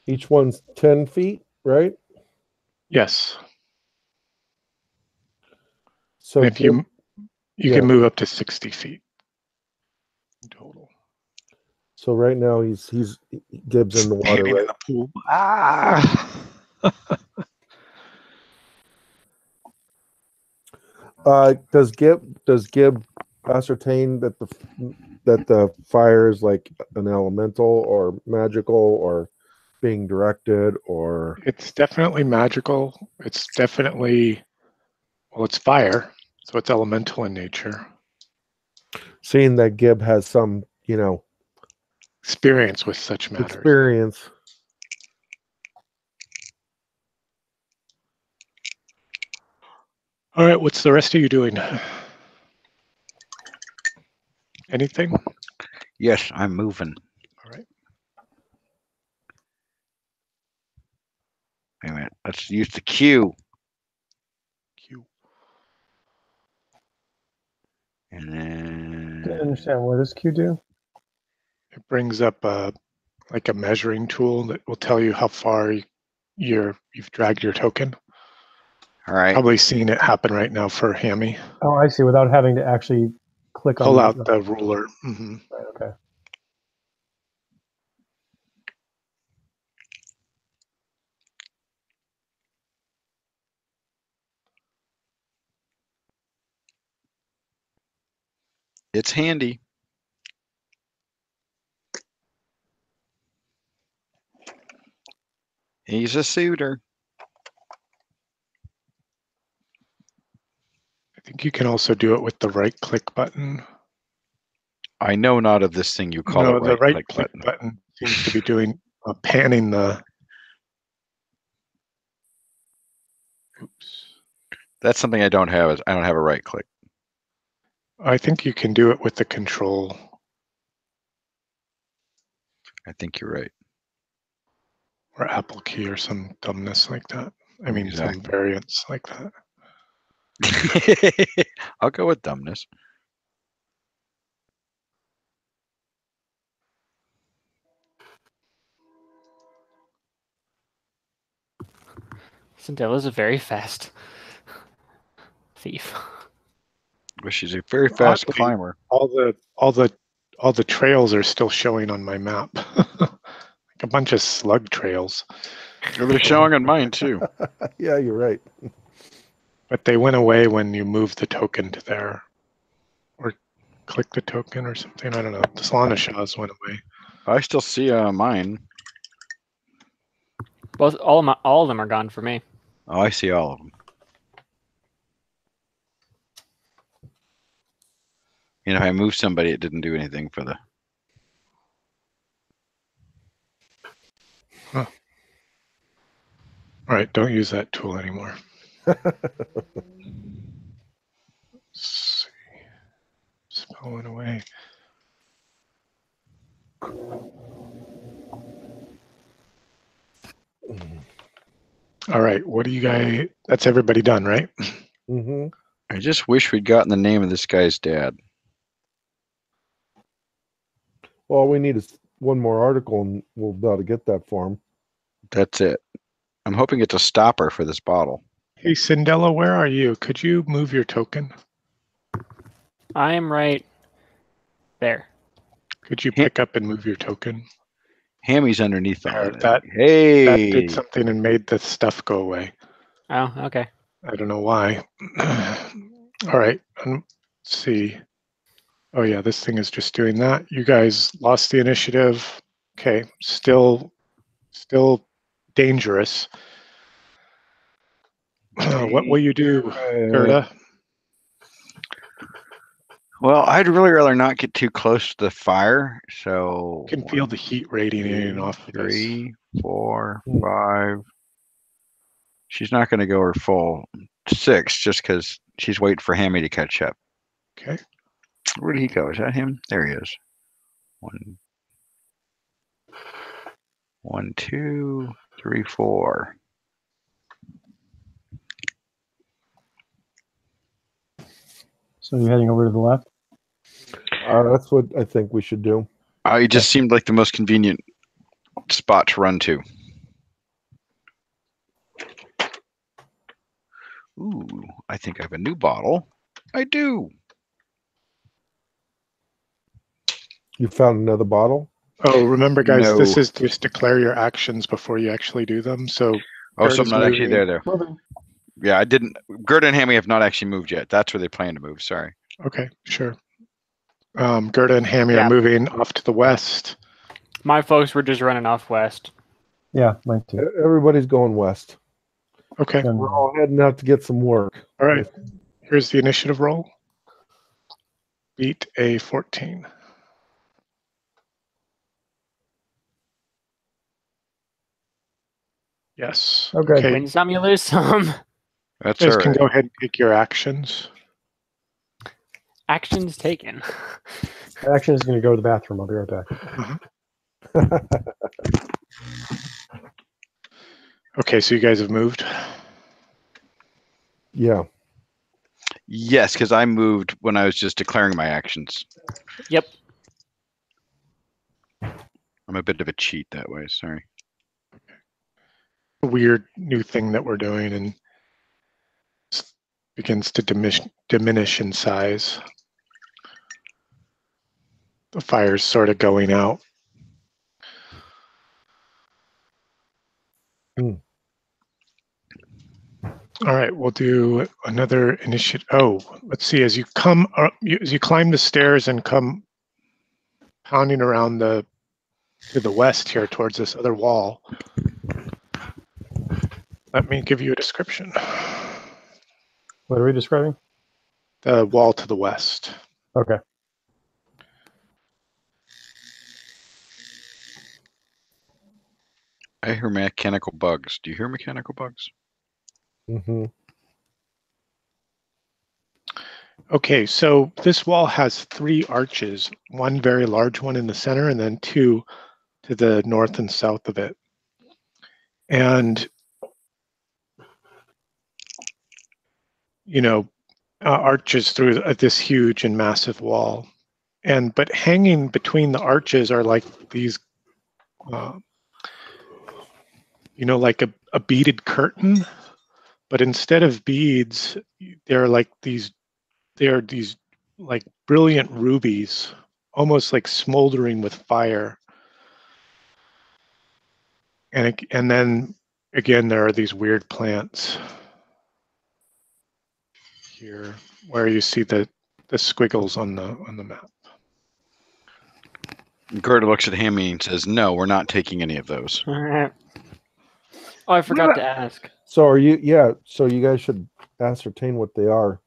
Speaker 4: Each one's 10 feet, right?
Speaker 1: Yes.
Speaker 4: So
Speaker 1: and if you can move up to 60 feet in total.
Speaker 4: So right now he's Gibbs in the water, right?
Speaker 1: In the pool. Ah.
Speaker 4: Does Gib ascertain that the fire is like an elemental or magical or being directed, or
Speaker 1: it's definitely magical? It's definitely, well, it's fire, so it's elemental in nature.
Speaker 4: Seeing that Gib has some,
Speaker 1: experience with such matters.
Speaker 4: Experience.
Speaker 1: All right, what's the rest of you doing? Anything?
Speaker 2: Yes, I'm moving.
Speaker 1: All right.
Speaker 2: Wait a minute. Let's use the Q.
Speaker 1: Q.
Speaker 2: And then...
Speaker 3: I didn't understand. What does Q do?
Speaker 1: It brings up a like a measuring tool that will tell you how far you've dragged your token.
Speaker 2: All right.
Speaker 1: Probably seeing it happen right now for Hammy.
Speaker 3: Oh, I see. Without having to actually click
Speaker 1: Pull
Speaker 3: on
Speaker 1: out the ruler. Mm-hmm.
Speaker 3: Right, okay.
Speaker 2: It's handy. He's a suitor.
Speaker 1: I think you can also do it with the right-click button.
Speaker 2: I know not of this thing you call it
Speaker 1: the
Speaker 2: right-click
Speaker 1: right-click
Speaker 2: button.
Speaker 1: button seems to be doing panning the. Oops.
Speaker 2: That's something I don't have. I don't have a right-click.
Speaker 1: I think you can do it with the control.
Speaker 2: I think you're right.
Speaker 1: Or Apple key or some dumbness like that. I mean,
Speaker 2: Exactly.
Speaker 1: some variants like that.
Speaker 2: I'll go with dumbness.
Speaker 5: Cinderella's a very fast thief.
Speaker 2: But she's a very fast
Speaker 1: Oddly,
Speaker 2: climber.
Speaker 1: All the trails are still showing on my map. Like a bunch of slug trails.
Speaker 2: They're showing on mine too.
Speaker 4: Yeah, you're right.
Speaker 1: But they went away when you moved the token to there. Or click the token or something. I don't know. The Slaanesh went away.
Speaker 2: I still see mine.
Speaker 5: Both all of them are gone for me.
Speaker 2: Oh, I see all of them. You know, if I moved somebody, it didn't do anything for the.
Speaker 1: Huh. All right, don't use that tool anymore. Let's see. Spell went away. All right, what do you guys? That's everybody done, right?
Speaker 4: Mm-hmm.
Speaker 2: I just wish we'd gotten the name of this guy's dad.
Speaker 4: Well, all we need is one more article, and we'll be able to get that for him.
Speaker 2: That's it. I'm hoping it's a stopper for this bottle.
Speaker 1: Hey, Cindella, where are you? Could you move your token?
Speaker 5: I am right there.
Speaker 1: Could you pick up and move your token?
Speaker 2: Hammy's underneath
Speaker 1: There,
Speaker 2: on it.
Speaker 1: that
Speaker 2: Hey!
Speaker 1: did something and made the stuff go away.
Speaker 5: Oh, okay.
Speaker 1: I don't know why. All right, let's see. Oh yeah, this thing is just doing that. You guys lost the initiative. Okay, still dangerous. What will you do, Gerda?
Speaker 2: Well, I'd really rather not get too close to the fire, so...
Speaker 1: You can feel the heat radiating off of this.
Speaker 2: 3, 4, 5... She's not going to go her full 6 just because she's waiting for Hammy to catch up.
Speaker 1: Okay.
Speaker 2: Where did he go? Is that him? There he is. 1, 2, 3, 4.
Speaker 3: So you're heading over to the left?
Speaker 4: That's what I think we should do.
Speaker 2: It just seemed like the most convenient spot to run to. Ooh, I think I have a new bottle. I do.
Speaker 4: You found another bottle?
Speaker 1: Oh, remember, guys,
Speaker 2: No.
Speaker 1: this is just declare your actions before you actually do them. So,
Speaker 2: Oh, so I'm
Speaker 1: Gerda's
Speaker 2: not actually
Speaker 1: moving.
Speaker 2: there. Yeah, I didn't. Gerda and Hammy have not actually moved yet. That's where they plan to move. Sorry.
Speaker 1: Okay, sure. Gerda and Hammy
Speaker 5: Yeah.
Speaker 1: are moving off to the west.
Speaker 5: My folks were just running off west.
Speaker 3: Yeah, mine too.
Speaker 4: Everybody's going west.
Speaker 1: Okay.
Speaker 3: And,
Speaker 4: We're all heading out to get some work.
Speaker 1: All right. Here's the initiative roll. Beat a 14. Yes.
Speaker 3: Okay.
Speaker 5: Win some, you lose some.
Speaker 2: That's
Speaker 1: You guys
Speaker 2: all
Speaker 1: can
Speaker 2: right.
Speaker 1: go ahead and take your actions.
Speaker 5: Actions taken.
Speaker 3: Action is going to go to the bathroom. I'll be right back.
Speaker 1: Okay, so you guys have moved.
Speaker 4: Yeah.
Speaker 2: Yes, because I moved when I was just declaring my actions.
Speaker 5: Yep.
Speaker 2: I'm a bit of a cheat that way. Sorry.
Speaker 1: A weird new thing that we're doing, and begins to diminish in size. The fire's sort of going out. All right, we'll do another initiative. Oh, let's see. As you come up, as you climb the stairs and come pounding around to the west here towards this other wall, let me give you a description.
Speaker 3: What are we describing?
Speaker 1: The wall to the west.
Speaker 3: Okay.
Speaker 2: I hear mechanical bugs. Do you hear mechanical bugs?
Speaker 4: Mm-hmm.
Speaker 1: Okay, so this wall has 3 arches, one very large one in the center and then 2 to the north and south of it. And, you know, arches through this huge and massive wall. But hanging between the arches are like these, you know, like a beaded curtain, but instead of beads, they're these like brilliant rubies, almost like smoldering with fire. And then again, there are these weird plants here where you see the squiggles on the map.
Speaker 2: Gerda looks at Hammy and says, "No, we're not taking any of those."
Speaker 5: Oh, I forgot to ask.
Speaker 4: So are you? Yeah. So you guys should ascertain what they are.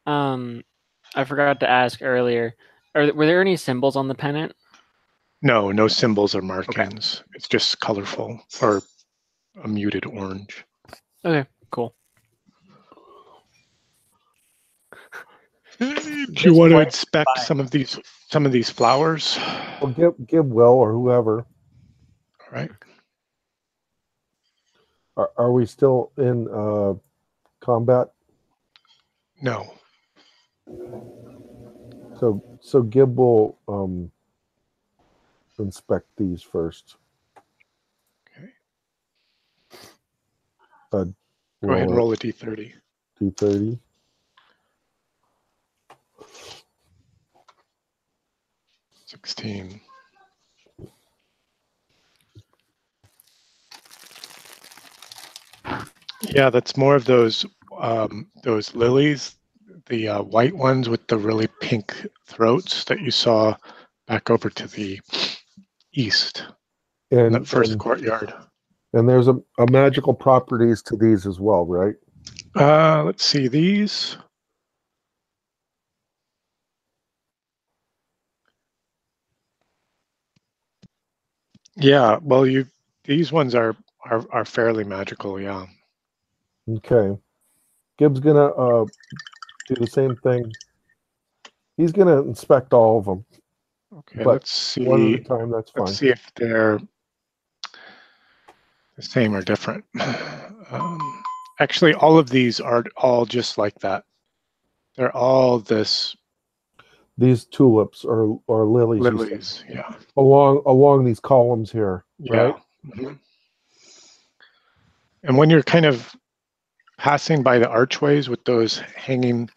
Speaker 5: I forgot to ask earlier. Were there any symbols on the pennant?
Speaker 1: No, no symbols or markings. Okay. It's just colorful or a muted orange.
Speaker 5: Okay, cool.
Speaker 1: Do you want to inspect some of these flowers?
Speaker 4: Well, give Will or whoever.
Speaker 1: All right.
Speaker 4: Are we still in combat?
Speaker 1: No.
Speaker 4: So Gib will inspect these first.
Speaker 1: Okay.
Speaker 4: Go
Speaker 1: ahead and roll a d30.
Speaker 4: D30.
Speaker 1: Yeah, that's more of those lilies, the white ones with the really pink throats that you saw back over to the east in that first courtyard.
Speaker 4: And there's a magical properties to these as well, right?
Speaker 1: Let's see these. Yeah, well, these ones are fairly magical, yeah.
Speaker 4: Okay. Gib's gonna do the same thing. He's gonna inspect all of them.
Speaker 1: Okay, let's see.
Speaker 4: One at a time, that's fine.
Speaker 1: Let's see if they're the same or different. Actually, all of these are all just like that. They're all
Speaker 4: these tulips or lilies.
Speaker 1: Lilies, yeah.
Speaker 4: Along these columns here, right?
Speaker 1: Yeah. Mm-hmm. And when you're kind of passing by the archways with those hanging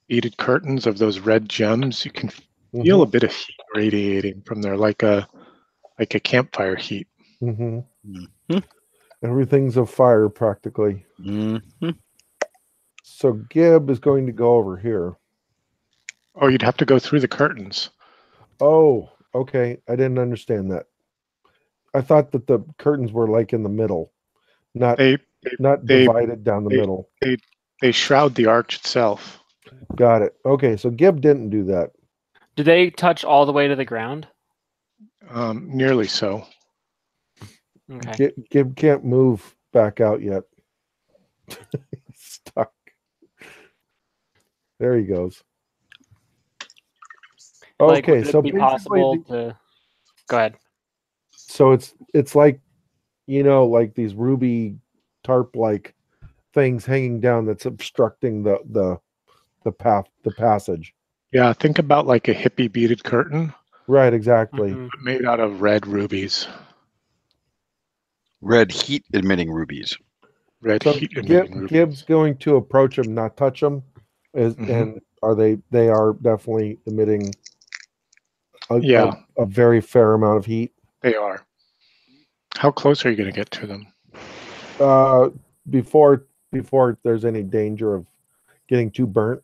Speaker 1: beaded curtains of those red gems, you can feel a bit of heat radiating from there, like a campfire heat.
Speaker 4: Mm-hmm. Mm-hmm. Everything's of fire practically.
Speaker 2: Mm-hmm.
Speaker 4: So Gib is going to go over here.
Speaker 1: Oh, you'd have to go through the curtains.
Speaker 4: Oh, okay. I didn't understand that. I thought that the curtains were like in the middle, not divided down the middle.
Speaker 1: They shroud the arch itself.
Speaker 4: Got it. Okay, so Gib didn't do that.
Speaker 5: Do they touch all the way to the ground?
Speaker 1: Nearly so.
Speaker 5: Okay.
Speaker 4: Gib can't move back out yet. He's stuck. There he goes.
Speaker 5: Like,
Speaker 4: okay,
Speaker 5: would it
Speaker 4: so
Speaker 5: be possible to go ahead.
Speaker 4: So it's like, like these ruby tarp like things hanging down that's obstructing the passage.
Speaker 1: Yeah, think about like a hippie beaded curtain,
Speaker 4: Right, exactly.
Speaker 1: Made out of red rubies.
Speaker 2: Red heat emitting rubies.
Speaker 1: Red
Speaker 4: So
Speaker 1: heat emitting rubies.
Speaker 4: Gibbs going to approach them, not touch them, and are they are definitely emitting a very fair amount of heat.
Speaker 1: They are. How close are you going to get to them?
Speaker 4: Before there's any danger of getting too burnt.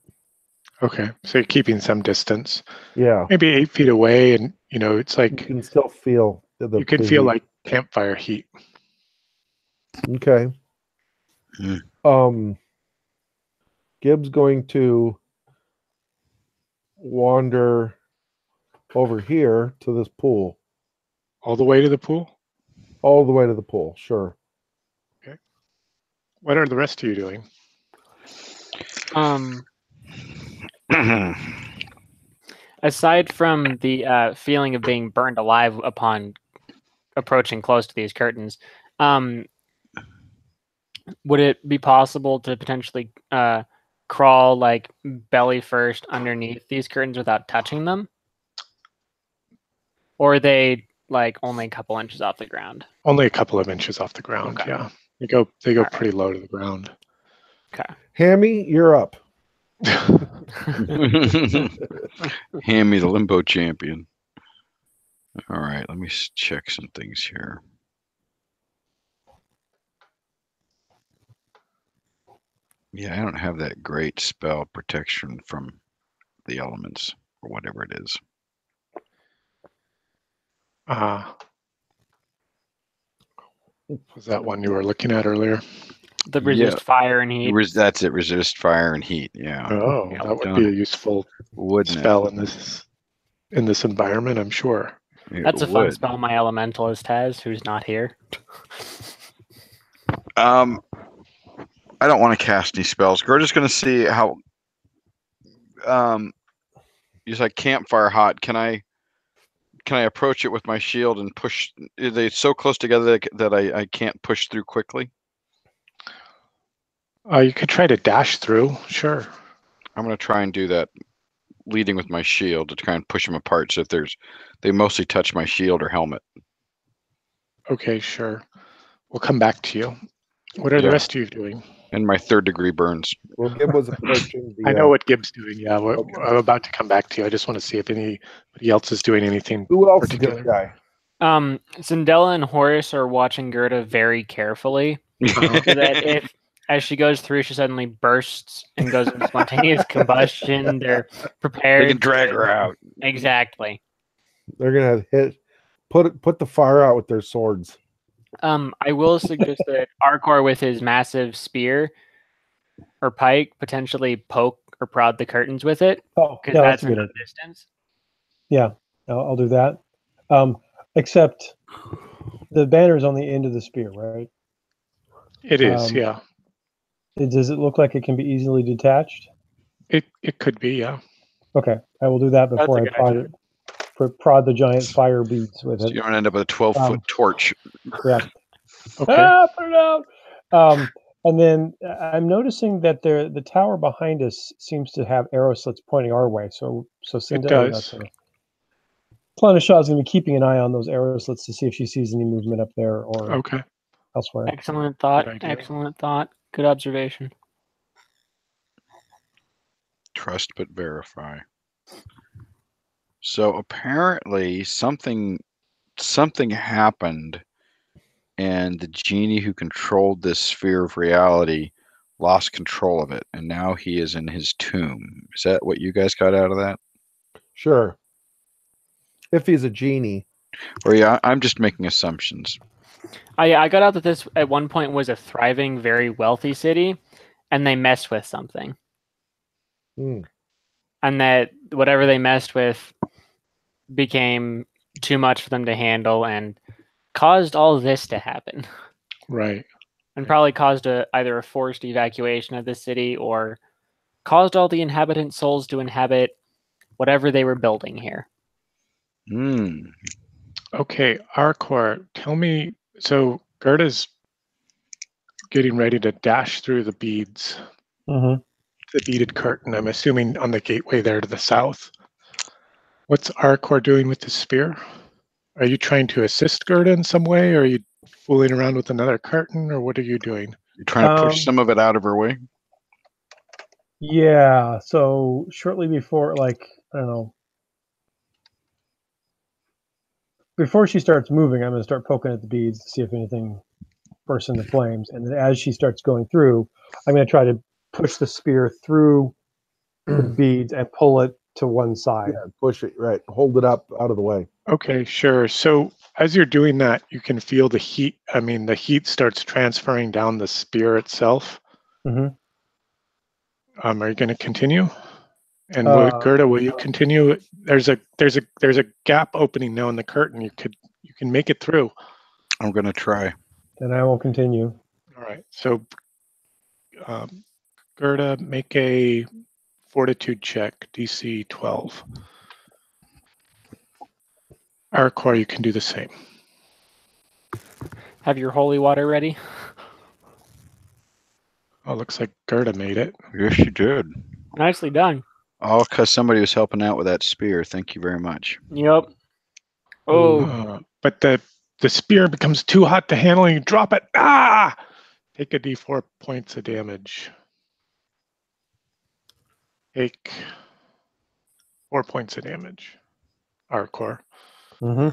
Speaker 1: Okay, so you're keeping some distance.
Speaker 4: Yeah,
Speaker 1: maybe 8 feet away, and it's like
Speaker 4: you can still feel
Speaker 1: you can feel like campfire heat.
Speaker 4: Okay. Gibbs going to wander over here to this pool.
Speaker 1: All the way to the pool?
Speaker 4: All the way to the pool, sure.
Speaker 1: Okay. What are the rest of you doing?
Speaker 5: Aside from the feeling of being burned alive upon approaching close to these curtains, would it be possible to potentially crawl like belly first underneath these curtains without touching them? Or are they like only a couple inches off the ground?
Speaker 1: Only a couple of inches off the ground,
Speaker 5: Okay.
Speaker 1: yeah. They go
Speaker 5: All
Speaker 1: pretty low to the ground.
Speaker 5: Okay.
Speaker 4: Hammy, you're up.
Speaker 2: Hammy, the limbo champion. All right, let me check some things here. Yeah, I don't have that great spell protection from the elements or whatever it is.
Speaker 1: Was that one you were looking at earlier?
Speaker 5: The resist fire and heat.
Speaker 2: That's it. Resist fire and heat. Yeah.
Speaker 1: Oh,
Speaker 2: yeah,
Speaker 1: that would be a useful spell in this environment, I'm sure.
Speaker 5: That's a fun spell my elementalist has, who's not here.
Speaker 2: I don't want to cast any spells. Gerda's going to see how. He's like campfire hot. Can I approach it with my shield and push? Are they so close together that I can't push through quickly?
Speaker 1: You could try to dash through. Sure.
Speaker 2: I'm going to try and do that, leading with my shield to try and push them apart. So if they mostly touch my shield or helmet.
Speaker 1: Okay, sure. We'll come back to you. What are the rest of you doing?
Speaker 2: And my 3rd degree burns.
Speaker 4: Well, Gibbs was approaching.
Speaker 1: I know what Gibbs doing. Yeah, I'm about to come back to you. I just want to see if anybody else is doing anything.
Speaker 4: Who else
Speaker 1: particular.
Speaker 4: is this guy?
Speaker 5: Zendella and Horace are watching Gerda very carefully, so that as she goes through, she suddenly bursts and goes into spontaneous combustion. They're prepared.
Speaker 2: They can drag her out.
Speaker 5: Exactly.
Speaker 4: They're gonna put the fire out with their swords.
Speaker 5: I will suggest that Arcor with his massive spear or pike potentially poke or prod the curtains with it.
Speaker 3: Oh,
Speaker 5: because that's a good distance.
Speaker 3: Yeah, I'll do that. Except the banner's on the end of the spear, right?
Speaker 1: It is, yeah.
Speaker 3: Does it look like it can be easily detached?
Speaker 1: It could be, yeah.
Speaker 3: Okay, I will do that before I prod the giant fire beads with it.
Speaker 2: So you're going to end up with a 12-foot torch.
Speaker 3: Yeah.
Speaker 1: Okay.
Speaker 3: Put it out! And then I'm noticing that the tower behind us seems to have arrow slits pointing our way. So Cinderella, Planishaw's going to be keeping an eye on those arrow slits to see if she sees any movement up there or elsewhere.
Speaker 5: Excellent thought. Excellent thought. Good observation.
Speaker 2: Trust but verify. So apparently something happened, and the genie who controlled this sphere of reality lost control of it, and now he is in his tomb. Is that what you guys got out of that?
Speaker 4: Sure. If he's a genie.
Speaker 2: Or yeah, I'm just making assumptions.
Speaker 5: I got out that this at one point was a thriving, very wealthy city, and they messed with something. And that whatever they messed with became too much for them to handle and caused all this to happen.
Speaker 1: Right.
Speaker 5: And probably caused either a forced evacuation of the city or caused all the inhabitant souls to inhabit whatever they were building here.
Speaker 1: Okay, Arcor, tell me, so Gerda's getting ready to dash through the beads.
Speaker 3: Mm-hmm.
Speaker 1: The beaded curtain, I'm assuming on the gateway there to the south. What's Arcor doing with the spear? Are you trying to assist Gerda in some way, or are you fooling around with another carton, or what are you doing?
Speaker 2: You're trying to push some of it out of her way?
Speaker 3: Yeah, so shortly before, like, I don't know, before she starts moving, I'm going to start poking at the beads to see if anything bursts into flames. And then as she starts going through, I'm going to try to push the spear through the beads and pull it to one side.
Speaker 4: Yeah, push it, right. Hold it up out of the way.
Speaker 1: Okay, sure. So as you're doing that, you can feel the heat. I mean, the heat starts transferring down the spear itself.
Speaker 3: Mm-hmm.
Speaker 1: Are you going to continue? And Gerda, will you continue? There's a gap opening now in the curtain. You can make it through.
Speaker 2: I'm going to try.
Speaker 3: Then I will continue.
Speaker 1: All right. So, Gerda, make a fortitude check, DC 12. Arcor, you can do the same.
Speaker 5: Have your holy water ready.
Speaker 1: Oh, looks like Gerda made it.
Speaker 2: Yes, she did.
Speaker 5: Nicely done.
Speaker 2: All because somebody was helping out with that spear. Thank you very much.
Speaker 5: Yep. Oh.
Speaker 1: But the spear becomes too hot to handle and you drop it. Ah! Take a d4 points of damage. Take 4 points of damage. Arcor.
Speaker 3: Mm-hmm.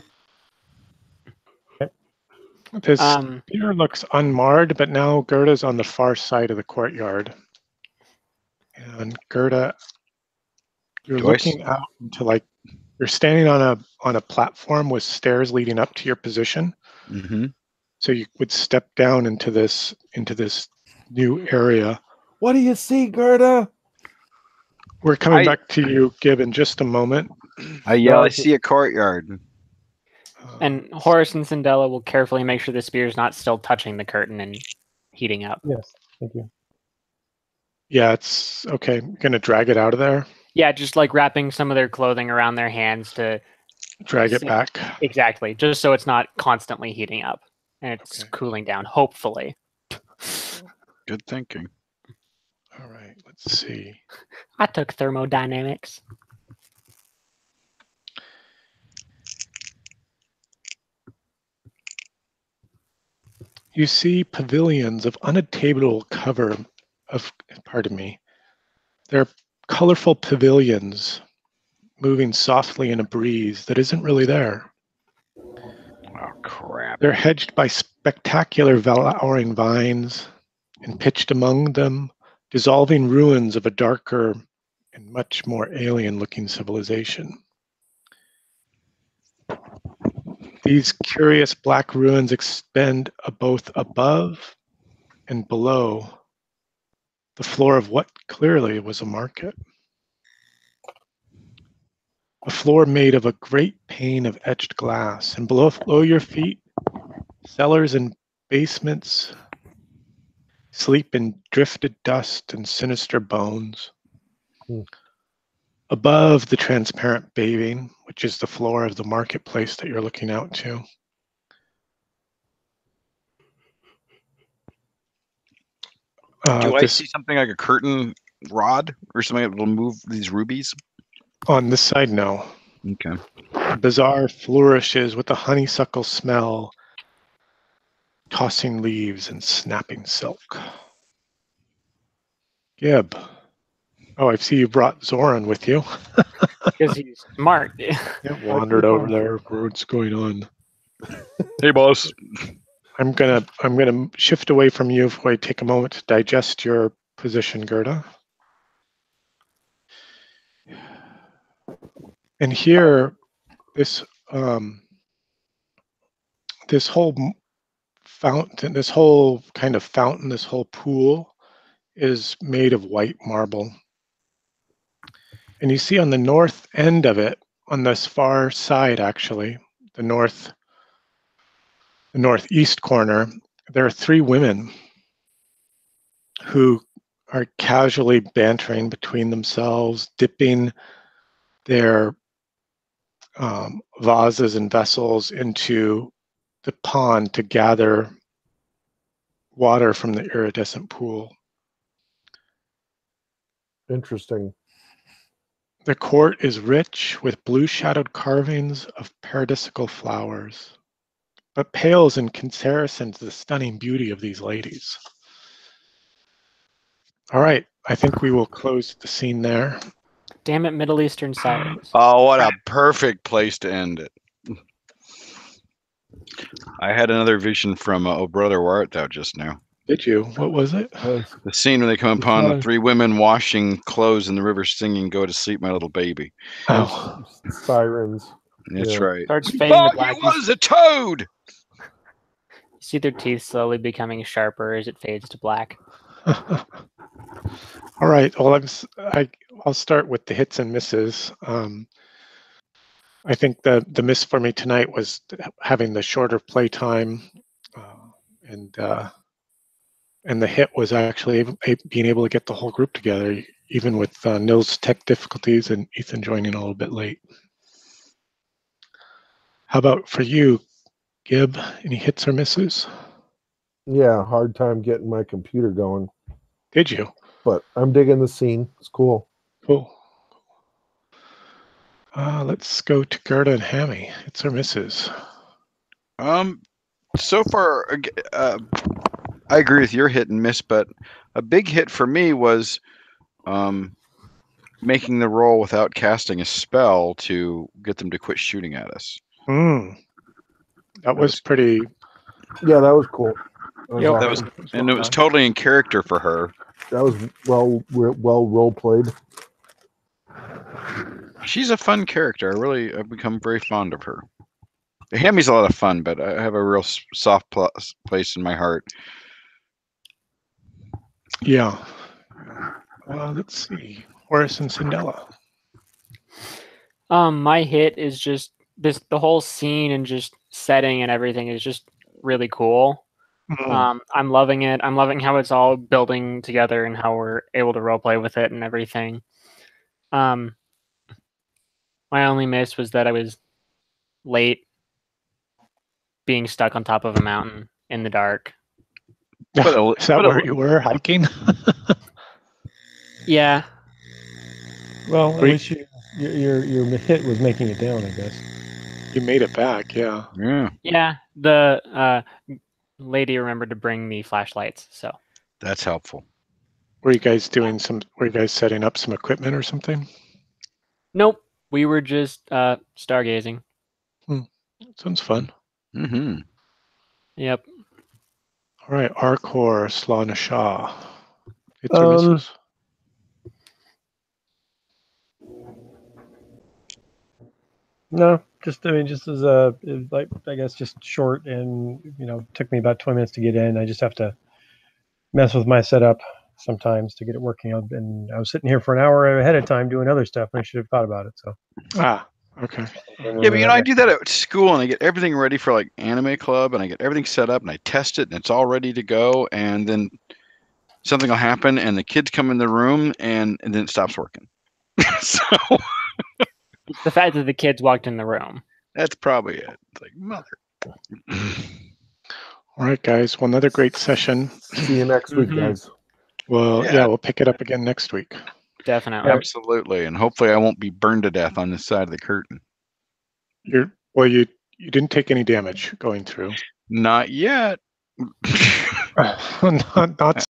Speaker 1: This spear looks unmarred, but now Gerda's on the far side of the courtyard. And Gerda, you're looking out into, like, you're standing on a platform with stairs leading up to your position.
Speaker 2: Mm-hmm.
Speaker 1: So you would step down into this new area.
Speaker 4: What do you see, Gerda?
Speaker 1: We're coming back to you, Gib, in just a moment.
Speaker 2: I see a courtyard.
Speaker 5: And Horace and Cindella will carefully make sure the spear is not still touching the curtain and heating up.
Speaker 3: Yes, thank you.
Speaker 1: Yeah, it's okay. I'm gonna drag it out of there.
Speaker 5: Yeah, just like wrapping some of their clothing around their hands to
Speaker 1: drag it back.
Speaker 5: Exactly, just so it's not constantly heating up and it's cooling down, hopefully.
Speaker 2: Good thinking.
Speaker 1: All right, let's see.
Speaker 5: I took thermodynamics.
Speaker 1: You see pavilions of unattainable cover of, pardon me. They're colorful pavilions moving softly in a breeze that isn't really there.
Speaker 2: Oh, crap.
Speaker 1: They're hedged by spectacular flowering vines, and pitched among them, dissolving ruins of a darker and much more alien-looking civilization. These curious black ruins extend both above and below the floor of what clearly was a market. A floor made of a great pane of etched glass, and below your feet, cellars and basements sleep in drifted dust and sinister bones. Above the transparent paving, which is the floor of the marketplace that you're looking out to.
Speaker 2: Do I see something like a curtain rod or something that will move these rubies?
Speaker 1: On this side, no.
Speaker 2: Okay.
Speaker 1: Bazaar flourishes with a honeysuckle smell, tossing leaves and snapping silk. Gib. Oh, I see you brought Zoran with you.
Speaker 5: Because he's smart.
Speaker 1: Wandered over there. What's going on?
Speaker 2: Hey, boss.
Speaker 1: I'm gonna shift away from you if I take a moment to digest your position, Gerda. And here, this whole fountain, this whole kind of fountain, this whole pool is made of white marble. And you see on the north end of it, on this far side actually, the northeast corner, there are 3 women who are casually bantering between themselves, dipping their vases and vessels into the pond to gather water from the iridescent pool.
Speaker 4: Interesting.
Speaker 1: The court is rich with blue-shadowed carvings of paradisical flowers, but pales in comparison to the stunning beauty of these ladies. All right, I think we will close the scene there.
Speaker 5: Damn it, Middle Eastern settings.
Speaker 2: Oh, what a perfect place to end it. I had another vision from Oh Brother, Where Art Thou just now.
Speaker 1: Did you? What was it?
Speaker 2: The scene when they come upon the three women washing clothes in the river singing, Go to Sleep, My Little Baby.
Speaker 1: Oh.
Speaker 4: Sirens.
Speaker 2: That's right.
Speaker 5: Starts fading to black.
Speaker 2: It was a toad!
Speaker 5: You see their teeth slowly becoming sharper as it fades to black.
Speaker 1: All right. Well, I'll start with the hits and misses. I think the miss for me tonight was having the shorter play time, and the hit was actually being able to get the whole group together, even with Nils' tech difficulties and Ethan joining a little bit late. How about for you, Gib? Any hits or misses?
Speaker 4: Yeah, hard time getting my computer going.
Speaker 1: Did you?
Speaker 4: But I'm digging the scene. It's cool.
Speaker 1: Cool. Let's go to Gerda and Hammy. Hits or misses?
Speaker 2: So far, I agree with your hit and miss, but a big hit for me was making the roll without casting a spell to get them to quit shooting at us.
Speaker 1: That was pretty.
Speaker 4: Yeah, that was cool.
Speaker 2: That was and it was totally in character for her.
Speaker 4: That was well role played.
Speaker 2: She's a fun character. I've become very fond of her. Hammy's a lot of fun, but I have a real soft place in my heart.
Speaker 1: Yeah. Let's see. Horace and Cindella.
Speaker 5: My hit is just the whole scene and just setting and everything is just really cool. I'm loving it. I'm loving how it's all building together and how we're able to roleplay with it and everything. My only miss was that I was late being stuck on top of a mountain in the dark.
Speaker 1: Is that where you were hiking?
Speaker 5: Yeah.
Speaker 3: Well, at least your hit was making it down, I guess.
Speaker 1: You made it back, yeah.
Speaker 5: Yeah. The lady remembered to bring me flashlights, so
Speaker 2: that's helpful.
Speaker 1: Were you guys setting up some equipment or something?
Speaker 5: Nope. We were just stargazing.
Speaker 1: Sounds fun.
Speaker 2: Mm-hmm.
Speaker 5: Yep.
Speaker 1: All right, Arcor, Slana Shah. Hits or misses?
Speaker 3: No, just as I guess just short, and took me about 20 minutes to get in. I just have to mess with my setup sometimes to get it working. And I was sitting here for an hour ahead of time doing other stuff, and I should have thought about it. So.
Speaker 1: Okay.
Speaker 2: Yeah, but I do that at school, and I get everything ready for like anime club, and I get everything set up, and I test it, and it's all ready to go, and then something will happen, and the kids come in the room, and then it stops working. So
Speaker 5: the fact that the kids walked in the room.
Speaker 2: That's probably it. It's like, mother.
Speaker 1: All right, guys. Well, another great session.
Speaker 4: See you next week, guys.
Speaker 1: Well, yeah, we'll pick it up again next week.
Speaker 5: Definitely.
Speaker 2: Absolutely. And hopefully I won't be burned to death on this side of the curtain.
Speaker 1: You didn't take any damage going through.
Speaker 2: Not yet.
Speaker 1: not